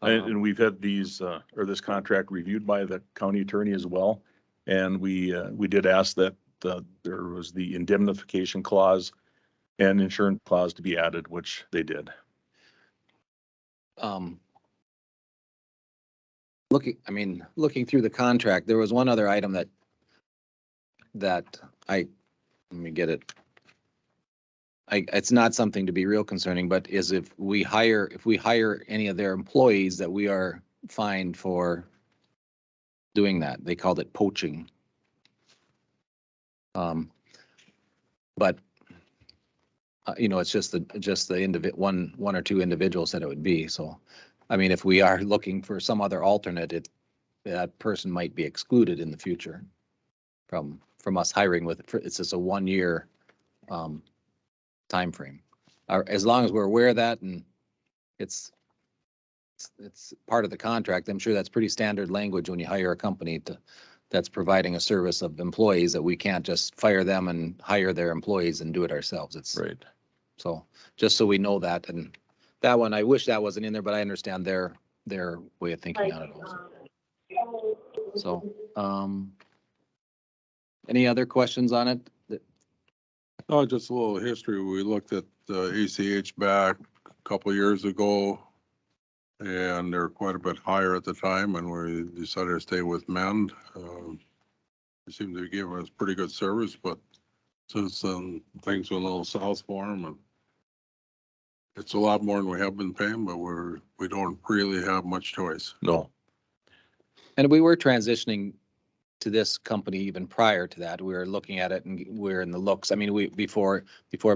[SPEAKER 18] And we've had these, or this contract reviewed by the county attorney as well. And we did ask that there was the indemnification clause and insurance clause to be added, which they did.
[SPEAKER 2] Looking through the contract, there was one other item that let me get it. It's not something to be real concerning, but is if we hire any of their employees that we are fined for doing that. They called it poaching. But it's just the one or two individuals that it would be. So, if we are looking for some other alternate, that person might be excluded in the future from us hiring it's just a 1 year time frame. As long as we're aware of that, and it's part of the contract. I'm sure that's pretty standard language when you hire a company that's providing a service of employees, that we can't just fire them and hire their employees and do it ourselves. It's
[SPEAKER 18] right.
[SPEAKER 2] So just so we know that, and that one, I wish that wasn't in there, but I understand their way of thinking on it also. So, any other questions on it?
[SPEAKER 5] Oh, just a little history. We looked at the ACH back a couple of years ago, and they're quite a bit higher at the time, and we decided to stay with Mend. They seemed to give us pretty good service, but since then, things went a little south for them, and it's a lot more than we have been paying, but we don't really have much choice.
[SPEAKER 18] No.
[SPEAKER 2] And we were transitioning to this company even prior to that. We were looking at it and we're in the looks. Before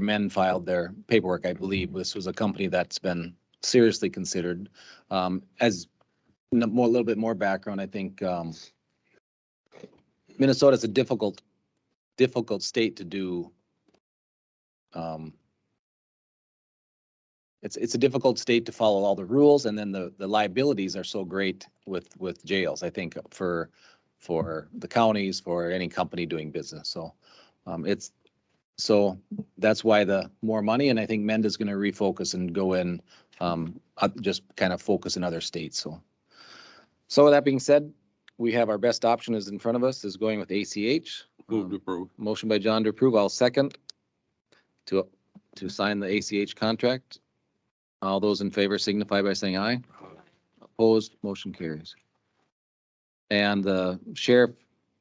[SPEAKER 2] Men filed their paperwork, I believe this was a company that's been seriously considered. As a little bit more background, I think Minnesota is a difficult state to do. It's a difficult state to follow all the rules, and then the liabilities are so great with jails, I think, for the counties, for any company doing business. So that's why the more money, and I think Mend is going to refocus and go in, just kind of focus in other states. So with that being said, we have our best option is in front of us, is going with ACH.
[SPEAKER 5] Move to approve.
[SPEAKER 2] Motion by John to approve. I'll second to sign the ACH contract. All those in favor signify by saying aye. Opposed, motion carries. And the sheriff,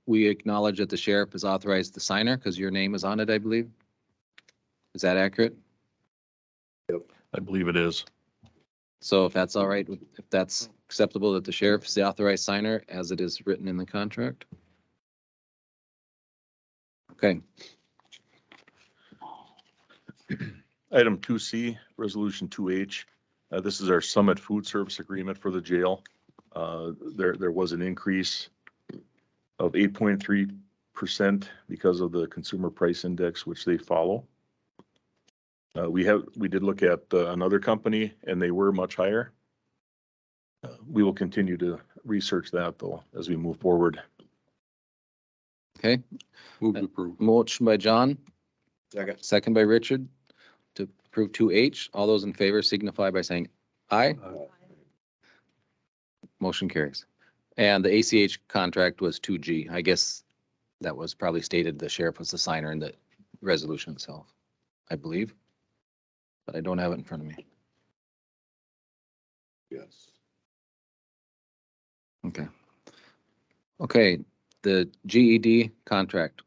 [SPEAKER 2] we acknowledge that the sheriff is authorized the signer because your name is on it, I believe. Is that accurate?
[SPEAKER 3] Yep.
[SPEAKER 18] I believe it is.
[SPEAKER 2] So if that's all right, if that's acceptable, that the sheriff is the authorized signer as it is written in the contract. Okay.
[SPEAKER 18] Item 2C, Resolution 2H. This is our Summit Food Service Agreement for the jail. There was an increase of 8.3% because of the Consumer Price Index, which they follow. We did look at another company, and they were much higher. We will continue to research that, though, as we move forward.
[SPEAKER 2] Okay.
[SPEAKER 5] Move to approve.
[SPEAKER 2] Motion by John. Second by Richard to approve 2H. All those in favor signify by saying aye. Motion carries. And the ACH contract was 2G. I guess that was probably stated the sheriff was the signer in the resolution itself, I believe. But I don't have it in front of me.
[SPEAKER 3] Yes.
[SPEAKER 2] Okay. Okay, the GED contract.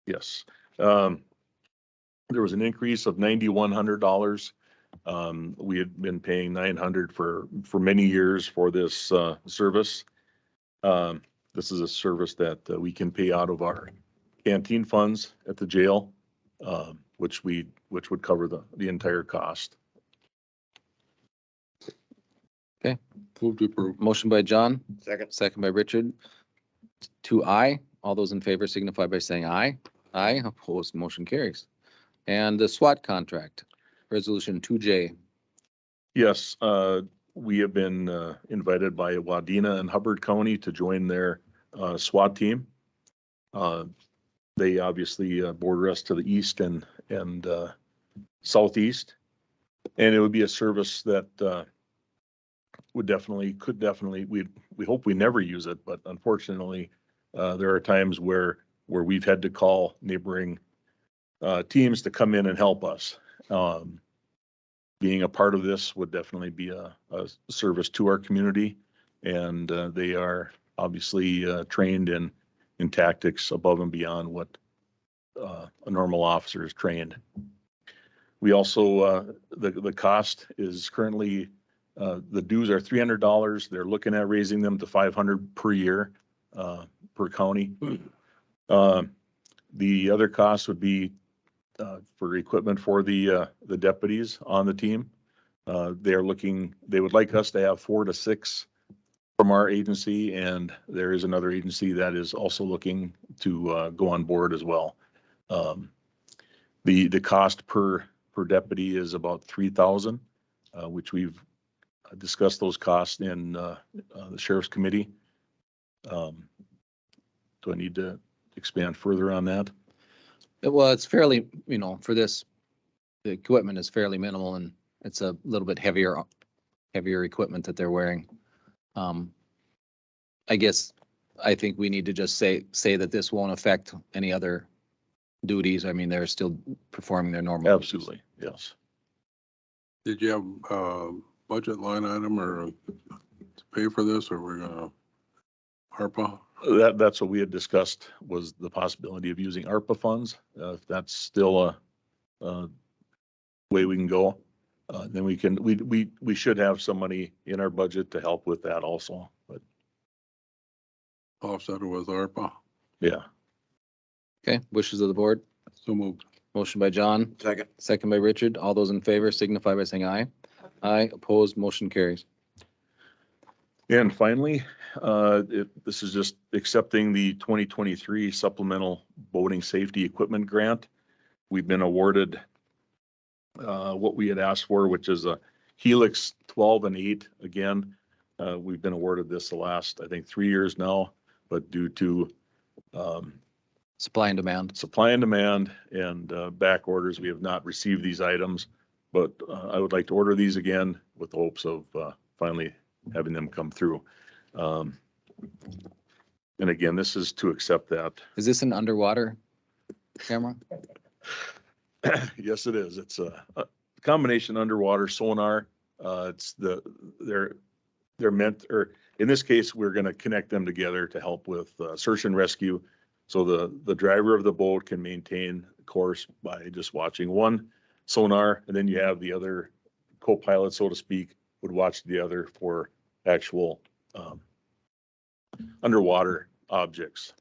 [SPEAKER 18] Yes. There was an increase of $9,100. We had been paying $900 for many years for this service. The This is a service that we can pay out of our canteen funds at the jail, which would cover the entire cost.
[SPEAKER 5] Move to approve.
[SPEAKER 2] Motion by John,
[SPEAKER 8] Second.
[SPEAKER 2] second by Richard. 2I, all those in favor signify by saying aye. Aye, opposed, motion carries. And the SWAT contract, resolution 2J.
[SPEAKER 18] Yes, we have been invited by Wadena and Hubbard County to join their SWAT team. They obviously border us to the east and southeast. And it would be a service that could definitely, we hope we never use it, but unfortunately, there are times where we've had to call neighboring teams to come in and help us. Being a part of this would definitely be a service to our community, and they are obviously trained in tactics above and beyond what a normal officer is trained. We also, the cost is currently, the dues are $300. They're looking at raising them to $500 per year per county. The other cost would be for equipment for the deputies on the team. They would like us to have 4 to 6 from our agency, and there is another agency that is also looking to go on board as well. The cost per deputy is about $3,000, which we've discussed those costs in the Sheriff's Committee. Do I need to expand further on that?
[SPEAKER 2] Well, it's fairly, for this, the equipment is fairly minimal and it's a little bit heavier equipment that they're wearing. I guess, I think we need to just say that this won't affect any other duties. I mean, they're still performing their normal.
[SPEAKER 18] Absolutely, yes.
[SPEAKER 5] Did you have a budget line item or to pay for this, or we're gonna ARPA?
[SPEAKER 18] That's what we had discussed, was the possibility of using ARPA funds. If that's still a way we can go, then we should have some money in our budget to help with that also, but.
[SPEAKER 5] Offset it with ARPA.
[SPEAKER 18] Yeah.
[SPEAKER 2] Okay, wishes of the board.
[SPEAKER 5] So moved.
[SPEAKER 2] Motion by John.
[SPEAKER 8] Second.
[SPEAKER 2] Second by Richard. All those in favor signify by saying aye. Aye, opposed, motion carries.
[SPEAKER 18] And finally, this is just accepting the 2023 supplemental boating safety equipment grant. We've been awarded what we had asked for, which is a Helix 12 and 8. Again, we've been awarded this the last, I think, 3 years now, but due to
[SPEAKER 2] supply and demand and back orders, we have not received these items. But I would like to order these again with hopes of finally having them come through. And again, this is to accept that. Is this an underwater camera?
[SPEAKER 18] Yes, it is. It's a combination underwater sonar. They're meant, or in this case, we're going to connect them together to help with search and rescue. So the driver of the boat can maintain course by just watching one sonar, and then you have the other co-pilot, so to speak, would watch the other for actual underwater objects.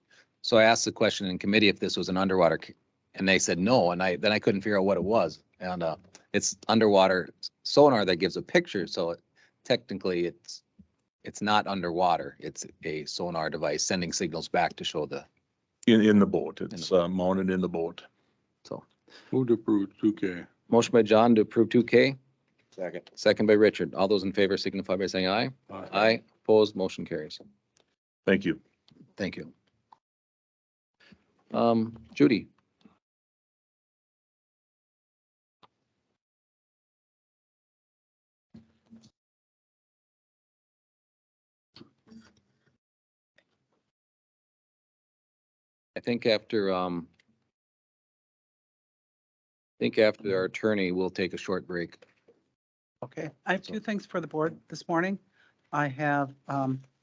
[SPEAKER 2] So I asked the question in committee if this was an underwater, and they said no, and then I couldn't figure out what it was. And it's underwater sonar that gives a picture, so technically it's not underwater. It's a sonar device sending signals back to show the
[SPEAKER 18] In the boat. It's mounted in the boat.
[SPEAKER 2] So
[SPEAKER 5] Move to approve 2K.
[SPEAKER 2] motion by John to approve 2K.
[SPEAKER 8] Second.
[SPEAKER 2] Second by Richard. All those in favor signify by saying aye. Aye. Opposed, motion carries.
[SPEAKER 18] Thank you.
[SPEAKER 2] Thank you. Judy. I think after our attorney, we'll take a short break.
[SPEAKER 19] Okay, I have 2 things for the board this morning. I have,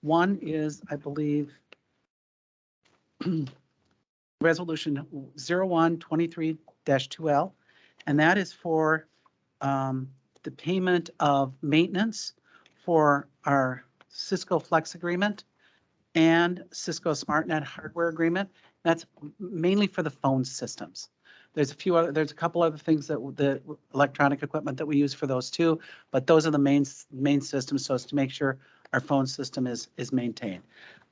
[SPEAKER 19] one is, I believe, resolution 0123-2L, and that is for the payment of maintenance for our Cisco Flex agreement. and Cisco SmartNet hardware agreement. That's mainly for the phone systems. There's a couple other things that the electronic equipment that we use for those too, but those are the main systems, so as to make sure our phone system is maintained.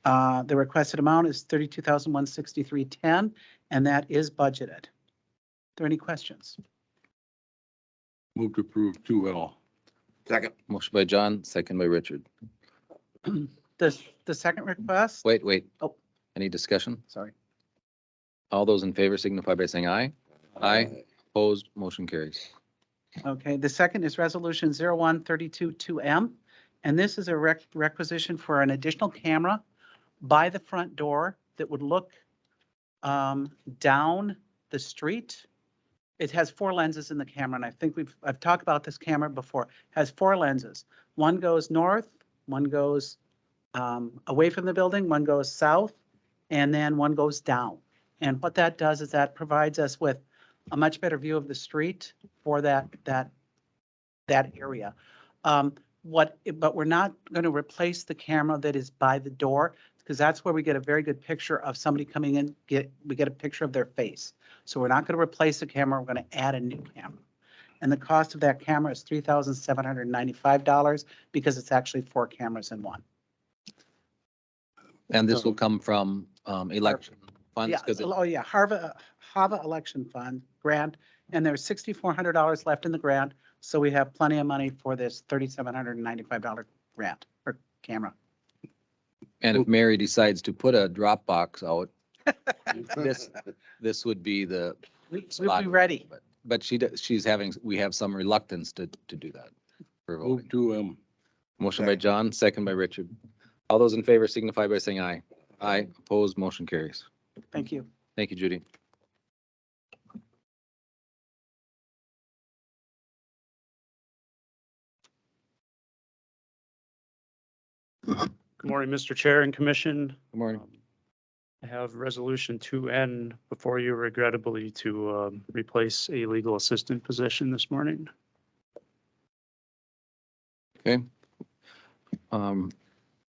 [SPEAKER 19] The requested amount is 32,163.10, and that is budgeted. Are there any questions?
[SPEAKER 5] Move to approve 2L.
[SPEAKER 1] Second.
[SPEAKER 2] Motion by John, second by Richard.
[SPEAKER 19] The second request?
[SPEAKER 2] Wait.
[SPEAKER 19] Oh.
[SPEAKER 2] Any discussion?
[SPEAKER 19] Sorry.
[SPEAKER 2] All those in favor signify by saying aye. Aye. Opposed, motion carries.
[SPEAKER 19] Okay, the second is Resolution 0132-2M, and this is a requisition for an additional camera by the front door that would look down the street. It has 4 lenses in the camera, and I think I've talked about this camera before. It has 4 lenses. One goes north, one goes away from the building, one goes south, and then one goes down. And what that does is that provides us with a much better view of the street for that area. But we're not going to replace the camera that is by the door, because that's where we get a very good picture of somebody coming in, we get a picture of their face. So we're not going to replace the camera, we're going to add a new camera. And the cost of that camera is $3,795 because it's actually 4 cameras in one.
[SPEAKER 2] And this will come from election funds?
[SPEAKER 19] Yeah,
[SPEAKER 2] 'Cause
[SPEAKER 19] HAVA election fund grant, and there's $6,400 left in the grant. So we have plenty of money for this $3,795 grant or camera.
[SPEAKER 2] And if Mary decides to put a drop box out, this would be the
[SPEAKER 19] We'll
[SPEAKER 2] spot.
[SPEAKER 19] be ready.
[SPEAKER 2] But we have some reluctance to do that for
[SPEAKER 5] Move
[SPEAKER 2] voting.
[SPEAKER 5] 2M.
[SPEAKER 2] Motion by John, second by Richard. All those in favor signify by saying aye. Aye. Opposed, motion carries.
[SPEAKER 19] Thank you.
[SPEAKER 2] Thank you, Judy.
[SPEAKER 20] Good morning, Mr. Chair and Commission.
[SPEAKER 2] Good morning.
[SPEAKER 20] I have Resolution 2N before you regrettably to replace a legal assistant position this morning.
[SPEAKER 2] Okay.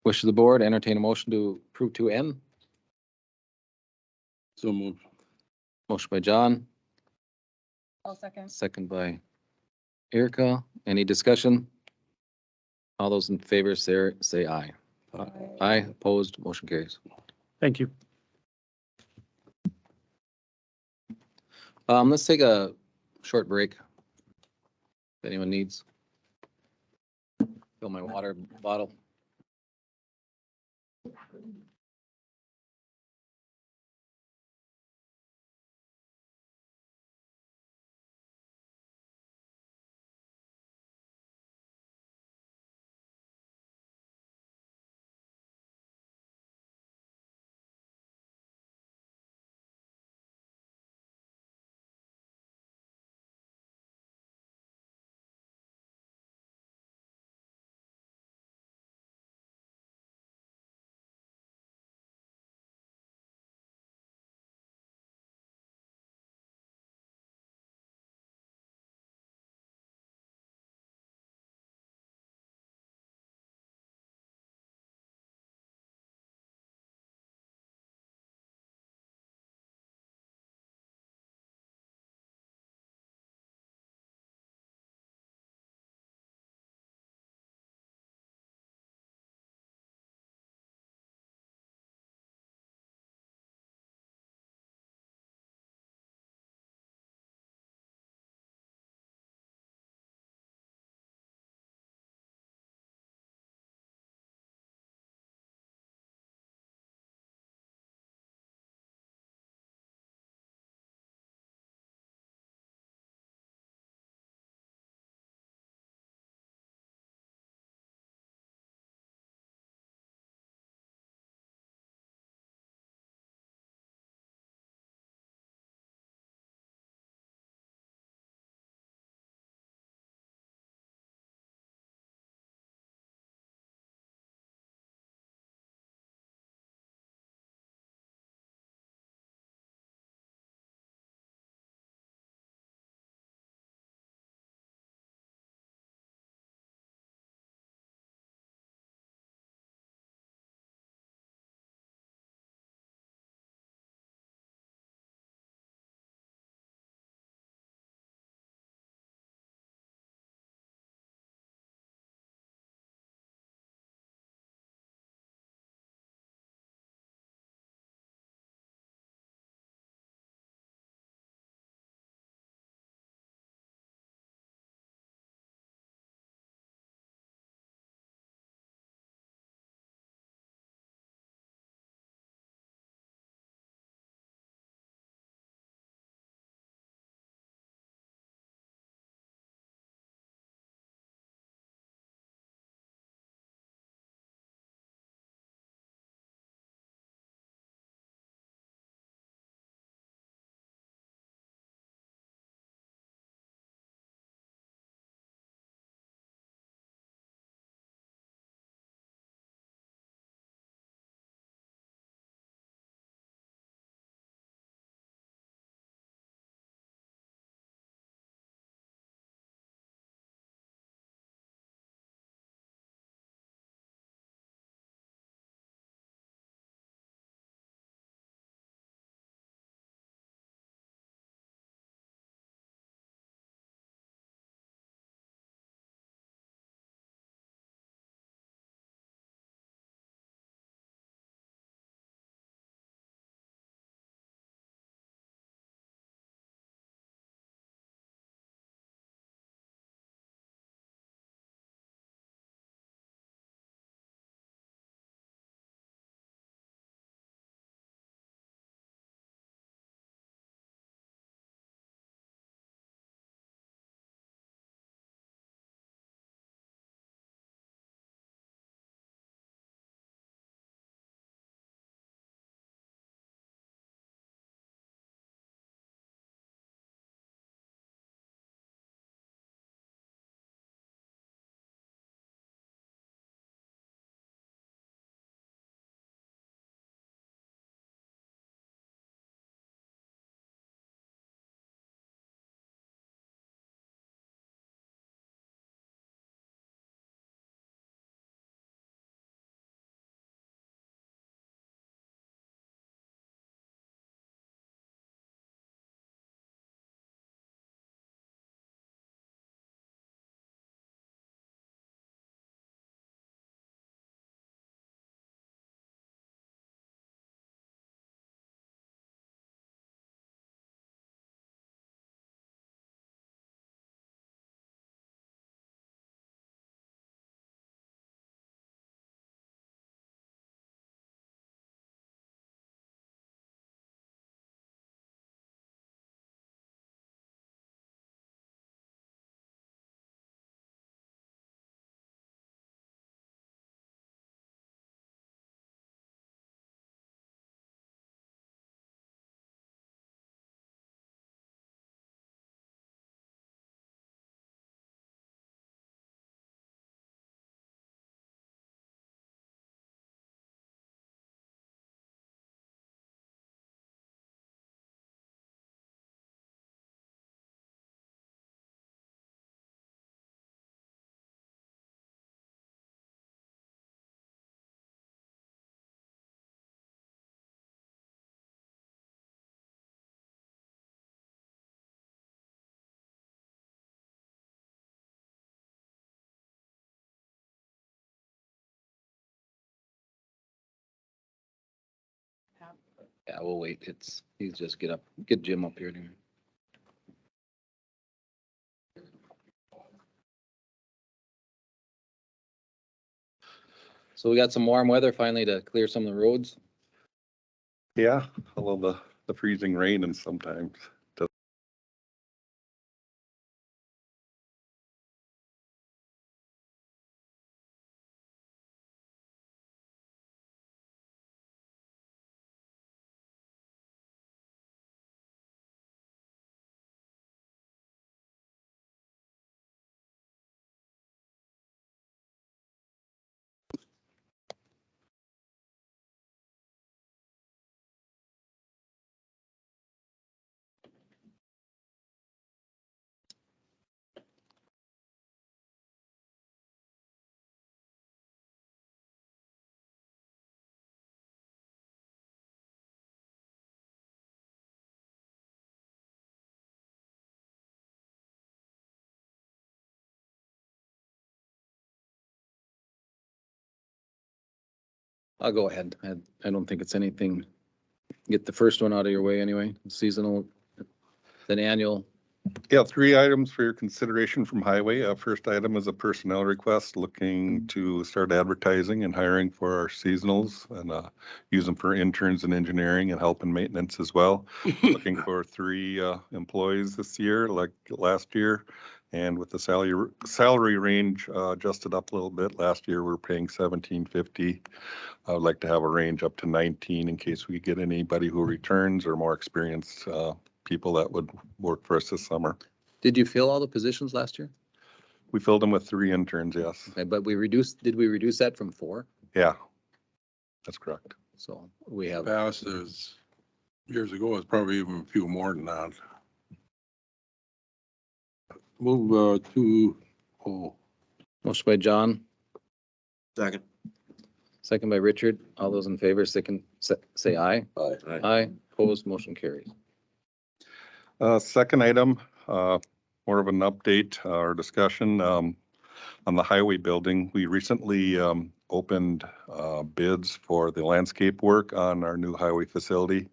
[SPEAKER 2] Wish of the board, entertain a motion to approve 2N.
[SPEAKER 5] So moved.
[SPEAKER 2] Motion by John,
[SPEAKER 4] I'll second.
[SPEAKER 2] second by Erica. Any discussion? All those in favor say aye. Aye. Opposed, motion carries.
[SPEAKER 20] Thank you.
[SPEAKER 2] Let's take a short break. If anyone needs. Fill my water bottle. Yeah, we'll wait. He's just get Jim up here. Anyway. So we got some warm weather finally to clear some of the roads.
[SPEAKER 21] Yeah, although the freezing rain and sometimes.
[SPEAKER 2] I'll go ahead. I don't think it's anything. Get the first one out of your way anyway. Seasonal, then annual.
[SPEAKER 21] Yeah, 3 items for your consideration from Highway. First item is a personnel request looking to start advertising and hiring for our seasonals and use them for interns in engineering and help and maintenance as well. Looking for 3 employees this year, like last year. And with the salary range adjusted up a little bit. Last year we were paying $17.50. I would like to have a range up to 19 in case we get anybody who returns or more experienced people that would work for us this summer.
[SPEAKER 2] Did you fill all the positions last year?
[SPEAKER 21] We filled them with 3 interns, yes.
[SPEAKER 2] Okay, but did we reduce that from 4?
[SPEAKER 21] Yeah, that's correct.
[SPEAKER 2] So we have.
[SPEAKER 5] Past is, years ago, it's probably even a few more than that. Move to,
[SPEAKER 2] Motion by John.
[SPEAKER 8] Second.
[SPEAKER 2] Second by Richard. All those in favor, say aye.
[SPEAKER 8] Aye.
[SPEAKER 2] Aye. Opposed, motion carries.
[SPEAKER 21] Second item, more of an update or discussion on the highway building. We recently opened bids for the landscape work on our new highway facility.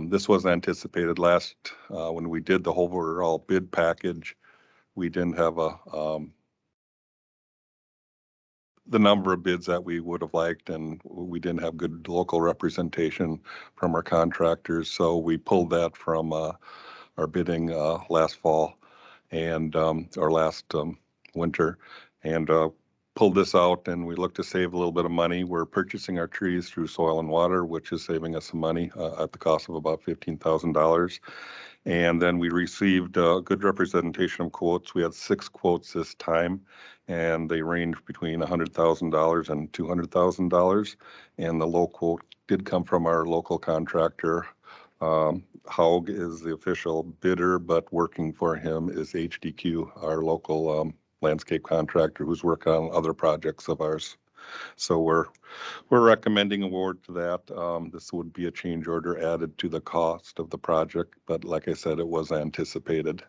[SPEAKER 21] This was anticipated last when we did the whole overall bid package. We didn't have the number of bids that we would have liked, and we didn't have good local representation from our contractors. So we pulled that from our bidding last fall and or last winter, and pulled this out, and we look to save a little bit of money. We're purchasing our trees through Soil and Water, which is saving us some money at the cost of about $15,000. And then we received a good representation of quotes. We had 6 quotes this time, and they range between $100,000 and $200,000. And the low quote did come from our local contractor. Haug is the official bidder, but working for him is HDQ, our local landscape contractor who's working on other projects of ours. So we're recommending award to that. This would be a change order added to the cost of the project, but like I said, it was anticipated.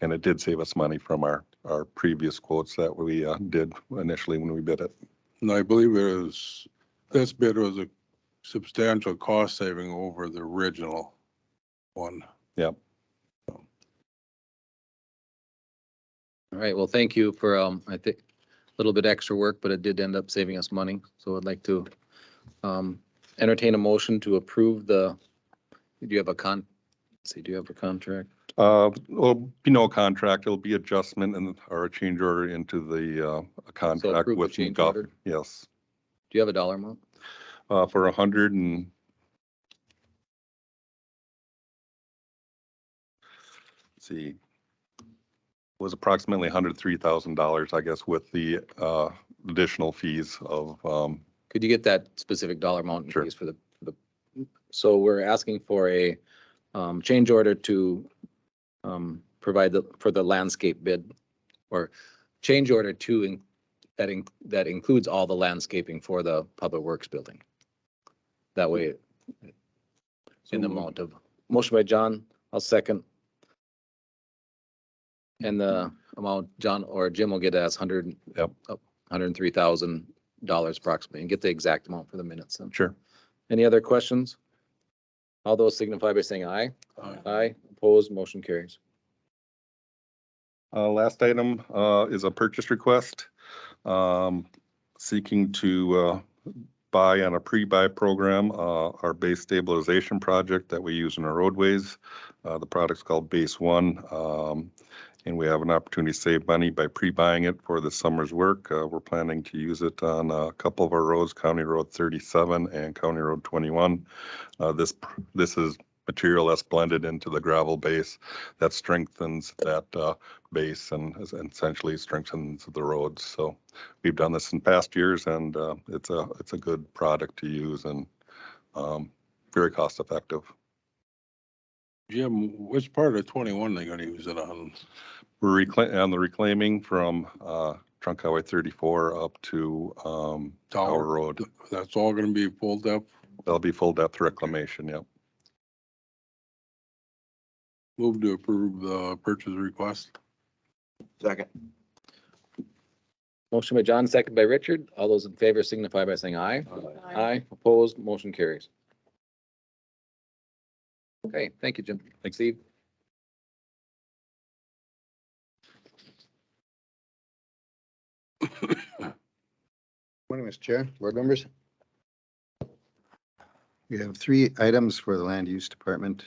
[SPEAKER 21] And it did save us money from our previous quotes that we did initially when we bid it.
[SPEAKER 5] and I believe this bid was a substantial cost saving over the original one.
[SPEAKER 21] Yep.
[SPEAKER 2] All right, well, thank you for, I think, a little bit extra work, but it did end up saving us money. So I'd like to entertain a motion to approve do you have a contract?
[SPEAKER 21] Will be no contract. It'll be adjustment or a change order into the contract
[SPEAKER 2] approve the
[SPEAKER 21] with
[SPEAKER 2] change
[SPEAKER 21] McGuff.
[SPEAKER 2] order?
[SPEAKER 21] Yes.
[SPEAKER 2] Do you have a dollar amount?
[SPEAKER 21] For 100 and let's see, was approximately $103,000, I guess, with the additional fees of.
[SPEAKER 2] Could you get that specific dollar amount
[SPEAKER 21] Sure.
[SPEAKER 2] please for the, so we're asking for a change order to provide for the landscape bid, or change order that includes all the landscaping for the Public Works building. That way, in the amount of, motion by John, I'll second. And the amount John or Jim will get as $103,000 approximately, and get the exact amount for the minutes. Then.
[SPEAKER 21] Sure.
[SPEAKER 2] Any other questions? All those signify by saying aye. Aye. Opposed, motion carries.
[SPEAKER 21] Last item is a purchase request, seeking to buy on a pre-buy program our base stabilization project that we use in our roadways. The product's called Base One, and we have an opportunity to save money by pre-buying it for the summer's work. We're planning to use it on a couple of our roads, County Road 37 and County Road 21. This is material that's blended into the gravel base that strengthens that base and essentially strengthens the roads. So we've done this in past years, and it's a good product to use and very cost effective.
[SPEAKER 5] Jim, which part of 21 they gonna use it on?
[SPEAKER 21] We're on the reclaiming from Trunk Highway 34 up to Tower Road.
[SPEAKER 5] That's all gonna be full depth?
[SPEAKER 21] That'll be full depth reclamation, yep.
[SPEAKER 5] Move to approve the purchase request.
[SPEAKER 1] Second.
[SPEAKER 2] Motion by John, second by Richard. All those in favor signify by saying aye. Aye. Opposed, motion carries. Okay, thank you, Jim. Thanks, Steve.
[SPEAKER 6] Morning, Mr. Chair, board members. We have 3 items for the land use department.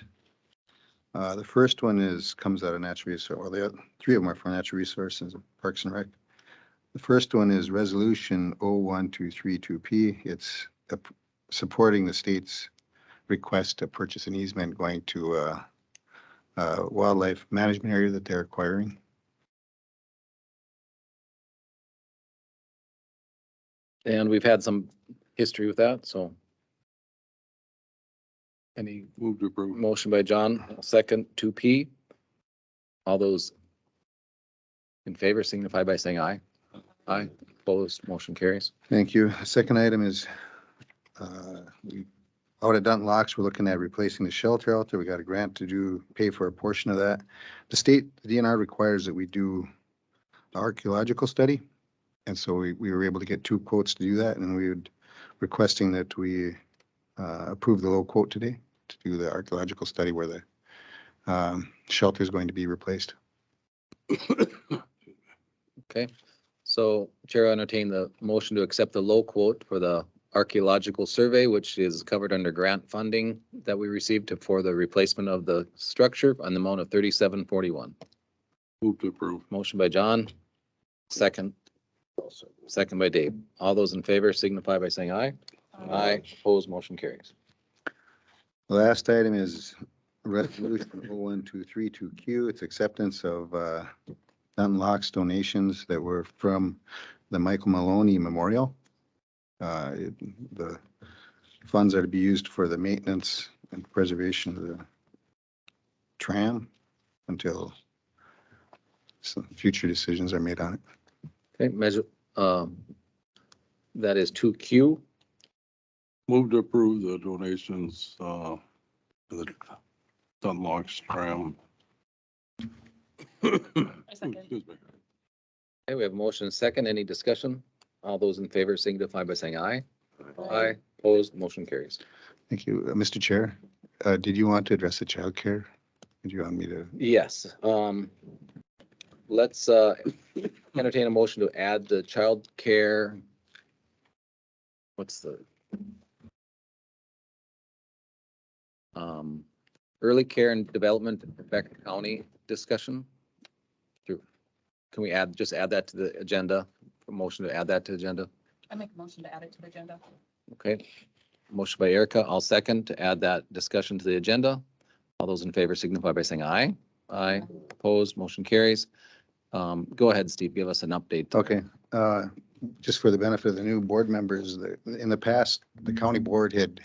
[SPEAKER 6] The first one comes out of natural resource, well, the 3 of them are for natural resources, Parks and Rec. The first one is resolution 01232P. It's supporting the state's request to purchase an easement going to a wildlife management area that they're acquiring.
[SPEAKER 2] And we've had some history with that, so. Any
[SPEAKER 5] Move to approve.
[SPEAKER 2] motion by John, second 2P. All those in favor signify by saying aye. Aye. Opposed, motion carries.
[SPEAKER 6] Thank you. Second item is out at Dunton Locks, we're looking at replacing the shelter out there. We got a grant to pay for a portion of that. The state, the DNR requires that we do an archaeological study. And so we were able to get 2 quotes to do that, and we would requesting that we approve the low quote today to do the archaeological study where the shelter is going to be replaced.
[SPEAKER 2] Okay, so Chair, I entertain the motion to accept the low quote for the archaeological survey, which is covered under grant funding that we received for the replacement of the structure on the amount of $37.41.
[SPEAKER 5] Move to approve.
[SPEAKER 2] Motion by John, second by Dave. All those in favor signify by saying aye. Aye. Opposed, motion carries.
[SPEAKER 6] The last item is resolution 01232Q. It's acceptance of Dunton Locks donations that were from the Michael Maloney Memorial. The funds are to be used for the maintenance and preservation of the tram until some future decisions are made on it.
[SPEAKER 2] Okay, measure, that is 2Q.
[SPEAKER 5] Move to approve the donations, for the Dunton Locks tram. Excuse me.
[SPEAKER 2] Okay, we have a motion and second. Any discussion? All those in favor signify by saying aye. Aye. Opposed, motion carries.
[SPEAKER 6] Thank you. Mr. Chair, did you want to address the childcare? Did you want me to?
[SPEAKER 2] Yes, let's entertain a motion to add the child care. What's the? Early care and development in Becker County discussion. Can we just add that to the agenda? A motion to add that to the agenda?
[SPEAKER 4] I make a motion to add it to the agenda.
[SPEAKER 2] Okay. Motion by Erica. I'll second to add that discussion to the agenda. All those in favor signify by saying aye. Aye. Opposed, motion carries. Go ahead, Steve, give us an update.
[SPEAKER 6] Okay. Just for the benefit of the new board members, in the past, the county board had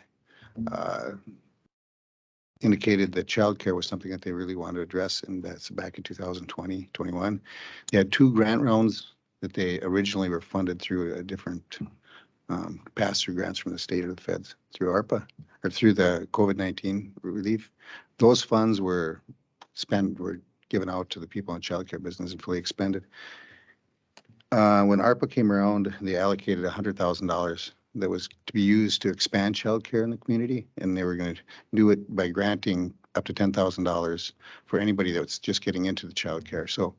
[SPEAKER 6] indicated that childcare was something that they really wanted to address, and that's back in 2020, 21. They had 2 grant rounds that they originally were funded through a different pass-through grants from the state or the feds through ARPA or through the COVID-19 relief. Those funds were given out to the people in childcare business and fully expended. When ARPA came around, they allocated $100,000 that was to be used to expand childcare in the community, and they were going to do it by granting up to $10,000 for anybody that's just getting into the childcare. So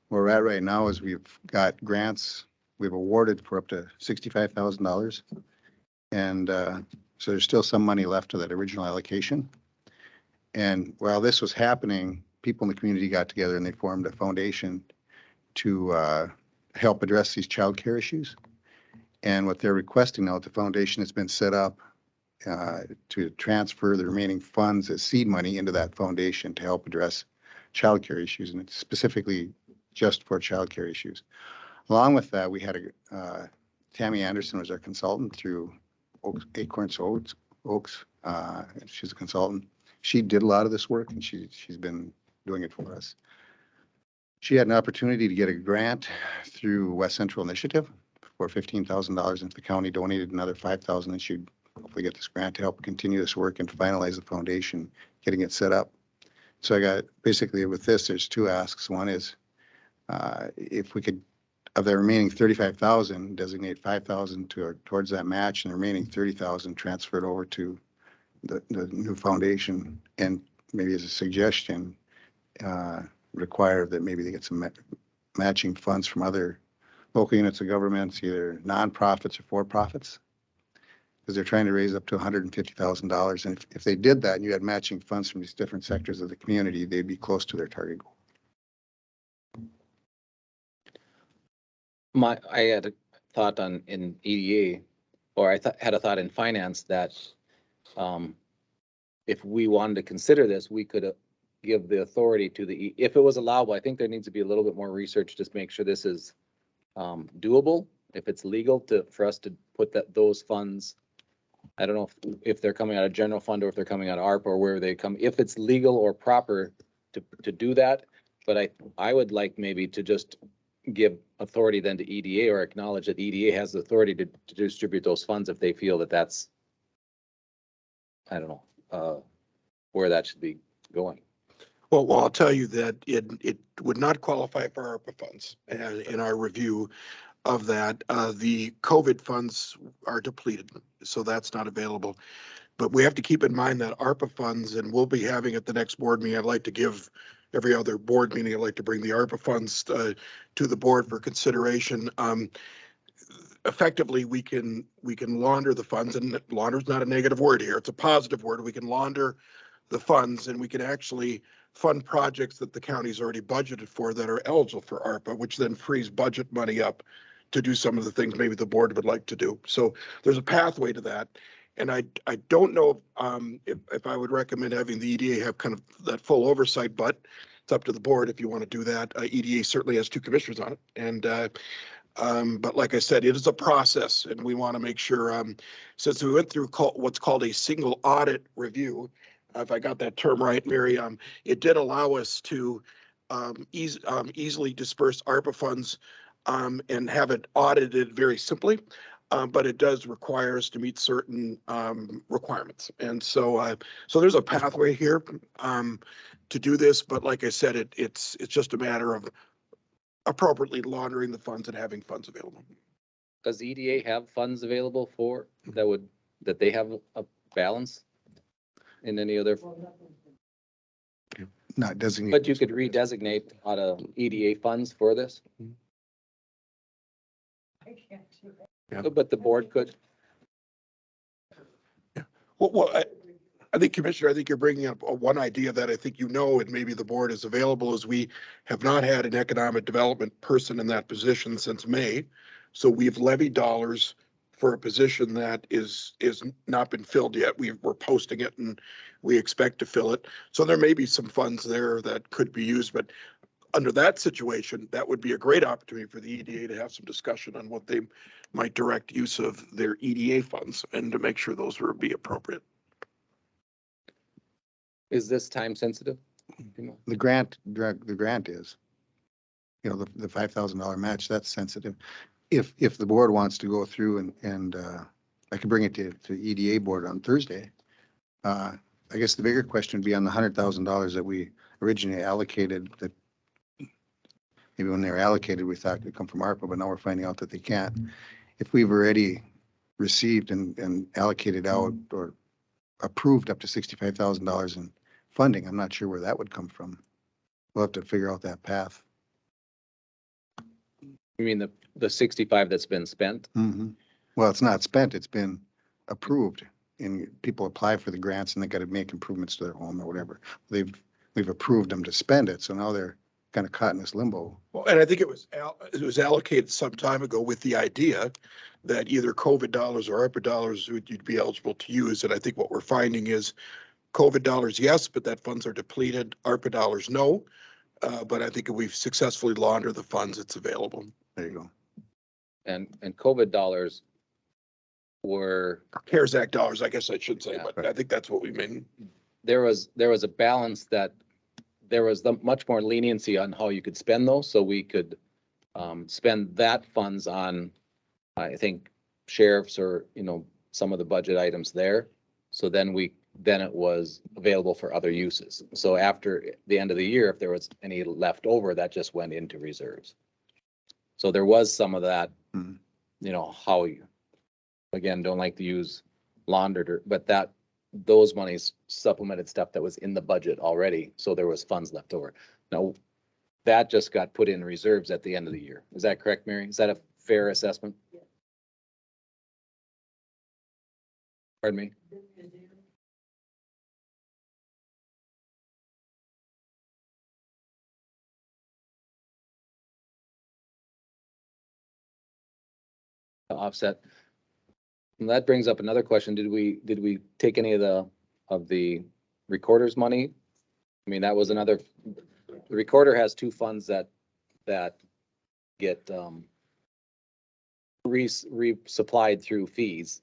[SPEAKER 6] where we're at right now is we've got grants, we've awarded for up to $65,000. And so there's still some money left of that original allocation. And while this was happening, people in the community got together and they formed a foundation to help address these childcare issues. And what they're requesting now, the foundation has been set up to transfer the remaining funds as seed money into that foundation to help address childcare issues, and it's specifically just for childcare issues. Along with that, we had Tammy Anderson was our consultant through Acorns Oaks. She's a consultant. She did a lot of this work, and she's been doing it for us. She had an opportunity to get a grant through West Central Initiative for $15,000, and if the county donated another $5,000, and she'd hopefully get this grant to help continue this work and finalize the foundation, getting it set up. So I got, basically with this, there's two asks. One is if we could, of the remaining 35,000, designate 5,000 towards that match, and the remaining 30,000 transferred over to the new foundation. And maybe as a suggestion, require that maybe they get some matching funds from other local units of governments, either nonprofits or for-profits, because they're trying to raise up to $150,000. And if they did that and you had matching funds from these different sectors of the community, they'd be close to their target goal.
[SPEAKER 2] I had a thought in EDA, or I had a thought in finance that if we wanted to consider this, we could give the authority to if it was allowable. I think there needs to be a little bit more research, just make sure this is doable. If it's legal for us to put those funds, I don't know if they're coming out of general fund or if they're coming out of ARPA or where they come, if it's legal or proper to do that. But I would like maybe to just give authority then to EDA, or acknowledge that EDA has the authority to distribute those funds if they feel that that's, I don't know, where that should be going.
[SPEAKER 1] Well, I'll tell you that it would not qualify for ARPA funds. And in our review of that, the COVID funds are depleted, so that's not available. But we have to keep in mind that ARPA funds, and we'll be having at the next board meeting, I'd like to give every other board meeting, I'd like to bring the ARPA funds to the board for consideration. Effectively, we can launder the funds, and launder is not a negative word here, it's a positive word. We can launder the funds, and we can actually fund projects that the county's already budgeted for that are eligible for ARPA, which then frees budget money up to do some of the things maybe the board would like to do. So there's a pathway to that. And I don't know if I would recommend having the EDA have kind of that full oversight, but it's up to the board if you want to do that. EDA certainly has two commissioners on it. And but like I said, it is a process, and we want to make sure, since we went through what's called a single audit review, if I got that term right, Mary, it did allow us to easily disperse ARPA funds and have it audited very simply. But it does require us to meet certain requirements. And so so there's a pathway here to do this. But like I said, it's just a matter of appropriately laundering the funds and having funds available.
[SPEAKER 2] Does EDA have funds available for that they have a balance in any other?
[SPEAKER 6] Not designated.
[SPEAKER 2] But you could redesignate out of EDA funds for this?
[SPEAKER 16] I can't do that.
[SPEAKER 1] Yeah.
[SPEAKER 2] But the board could.
[SPEAKER 1] Yeah. Well, I think, Commissioner, I think you're bringing up one idea that I think and maybe the board is available, is we have not had an economic development person in that position since May. So we've levied dollars for a position that is not been filled yet. We're posting it and we expect to fill it. So there may be some funds there that could be used, but under that situation, that would be a great opportunity for the EDA to have some discussion on what they might direct use of their EDA funds and to make sure those would be appropriate.
[SPEAKER 2] Is this time sensitive?
[SPEAKER 6] The grant is, the $5,000 match, that's sensitive. If the board wants to go through and I could bring it to EDA board on Thursday. I guess the bigger question would be on the $100,000 that we originally allocated, that maybe when they were allocated, we thought it could come from ARPA, but now we're finding out that they can't. If we've already received and allocated out or approved up to $65,000 in funding. I'm not sure where that would come from. We'll have to figure out that path.
[SPEAKER 2] You mean the 65 that's been spent?
[SPEAKER 6] Well, it's not spent, it's been approved. And people apply for the grants and they got to make improvements to their home or whatever. We've approved them to spend it, so now they're kind of caught in this limbo.
[SPEAKER 1] Well, and I think it was allocated some time ago with the idea that either COVID dollars or ARPA dollars you'd be eligible to use. And I think what we're finding is COVID dollars, yes, but that funds are depleted. ARPA dollars, no. But I think if we've successfully laundered the funds, it's available.
[SPEAKER 6] There you go.
[SPEAKER 2] And COVID dollars were,
[SPEAKER 1] CARES Act dollars, I guess I should say, but I think that's what we mean.
[SPEAKER 2] there was a balance that there was much more leniency on how you could spend those, so we could spend that funds on, I think, sheriffs or, some of the budget items there. So then it was available for other uses. So after the end of the year, if there was any left over, that just went into reserves. So there was some of that, how you, again, don't like to use laundered, but those monies supplemented stuff that was in the budget already. So there was funds left over. Now, that just got put in reserves at the end of the year. Is that correct, Mary? Is that a fair assessment? Pardon me? Offset. And that brings up another question. Did we take any of the recorder's money? I mean, that was another, the recorder has two funds that get resupplied through fees.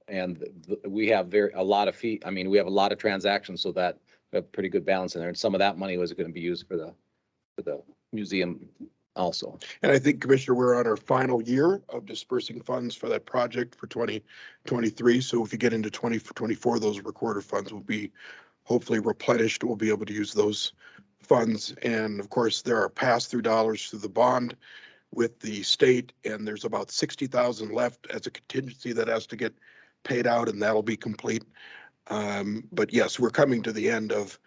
[SPEAKER 2] And we have a lot of we have a lot of transactions, so that we have pretty good balance in there. And some of that money was going to be used for the museum also.
[SPEAKER 1] And I think, Commissioner, we're on our final year of dispersing funds for that project for 2023. So if you get into 2024, those recorder funds will be hopefully replenished. We'll be able to use those funds. And of course, there are pass-through dollars through the bond with the state, and there's about 60,000 left as a contingency that has to get paid out, and that'll be complete. But yes, we're coming to the end of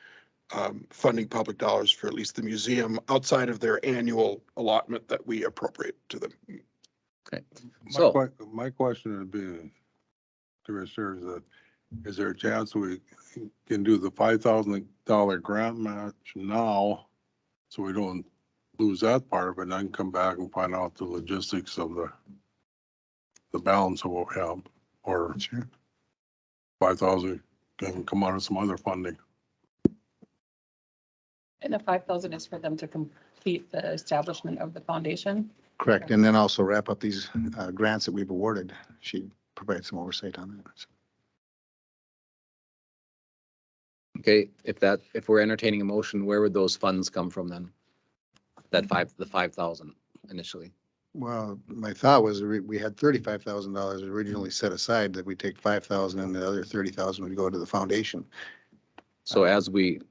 [SPEAKER 1] funding public dollars for at least the museum outside of their annual allotment that we appropriate to them.
[SPEAKER 2] Okay.
[SPEAKER 5] My question would be, Commissioner, is there a chance we can do the $5,000 grant match now so we don't lose that part of it and then come back and find out the logistics of the balance of what we have? Or 5,000 can come out of some other funding?
[SPEAKER 4] And the 5,000 is for them to complete the establishment of the foundation?
[SPEAKER 6] Correct. And then also wrap up these grants that we've awarded. She provides some oversight on that.
[SPEAKER 2] Okay, if we're entertaining a motion, where would those funds come from then? The 5,000 initially.
[SPEAKER 6] Well, my thought was we had $35,000 originally set aside, that we take 5,000 and the other 30,000 would go to the foundation.
[SPEAKER 2] So as we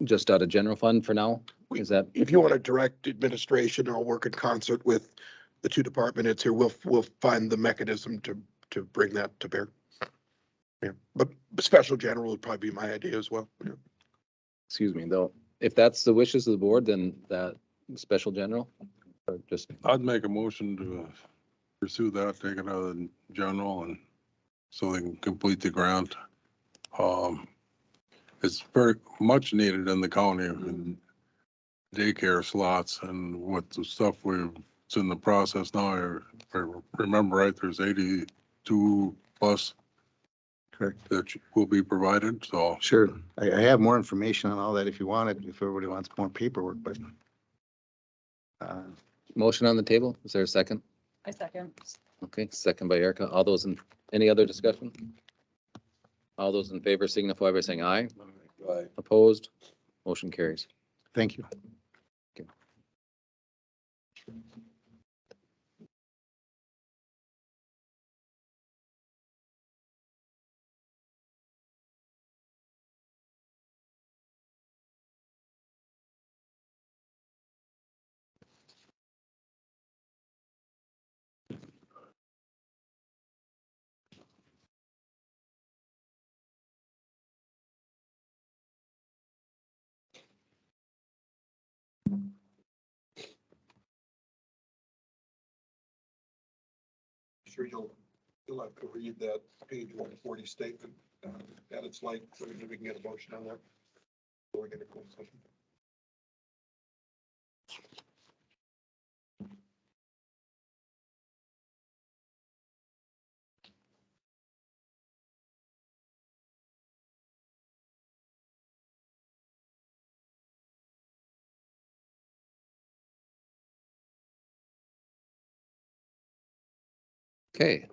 [SPEAKER 2] just out of general fund for now, is that?
[SPEAKER 1] If you want to direct administration or work in concert with the two department heads here, we'll find the mechanism to bring that to bear. Yeah, but special general would probably be my idea as well. Yeah.
[SPEAKER 2] Excuse me, though, if that's the wishes of the board, then that special general, or just.
[SPEAKER 5] I'd make a motion to pursue that, take it out of the general, and so they can complete the grant. It's very much needed in the county, in daycare slots, and what the stuff it's in the process now. If I remember right, there's 82 plus.
[SPEAKER 6] Correct.
[SPEAKER 5] That will be provided, so.
[SPEAKER 6] Sure. I have more information on all that if you want it, if everybody wants more paperwork, but.
[SPEAKER 2] Motion on the table. Is there a second?
[SPEAKER 4] I second.
[SPEAKER 2] Okay, second by Erica. All those any other discussion? All those in favor signify by saying aye.
[SPEAKER 5] Aye.
[SPEAKER 2] Opposed? Motion carries.
[SPEAKER 6] Thank you.
[SPEAKER 2] Okay.
[SPEAKER 1] Commissioner, you'll have to read that page 140 statement at its length, so we can get a motion on that. So we get a closed session.
[SPEAKER 2] Okay.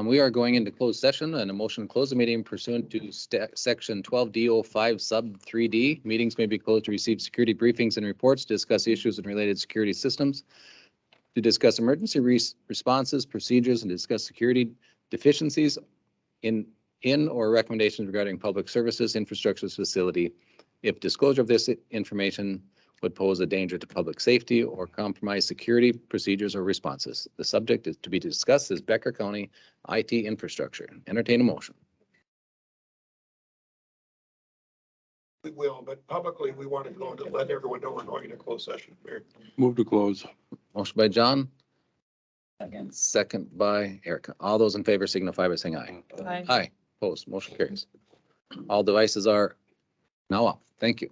[SPEAKER 2] We are going into closed session and a motion to close the meeting pursuant to section 12D05 sub 3D. Meetings may be closed to receive security briefings and reports, to discuss issues and related security systems, to discuss emergency responses, procedures, and discuss security deficiencies in or recommendations regarding public services, infrastructure, facility. If disclosure of this information would pose a danger to public safety or compromise security procedures or responses. The subject is to be discussed is Becker County IT infrastructure. Entertain a motion.
[SPEAKER 1] We will, but publicly, we want to go to let everyone know we're going into closed session. Mayor.
[SPEAKER 5] Move to close.
[SPEAKER 2] Motion by John. Second by Erica. All those in favor signify by saying aye.
[SPEAKER 4] Aye.
[SPEAKER 2] Aye. Opposed. Motion carries. All devices are now off. Thank you.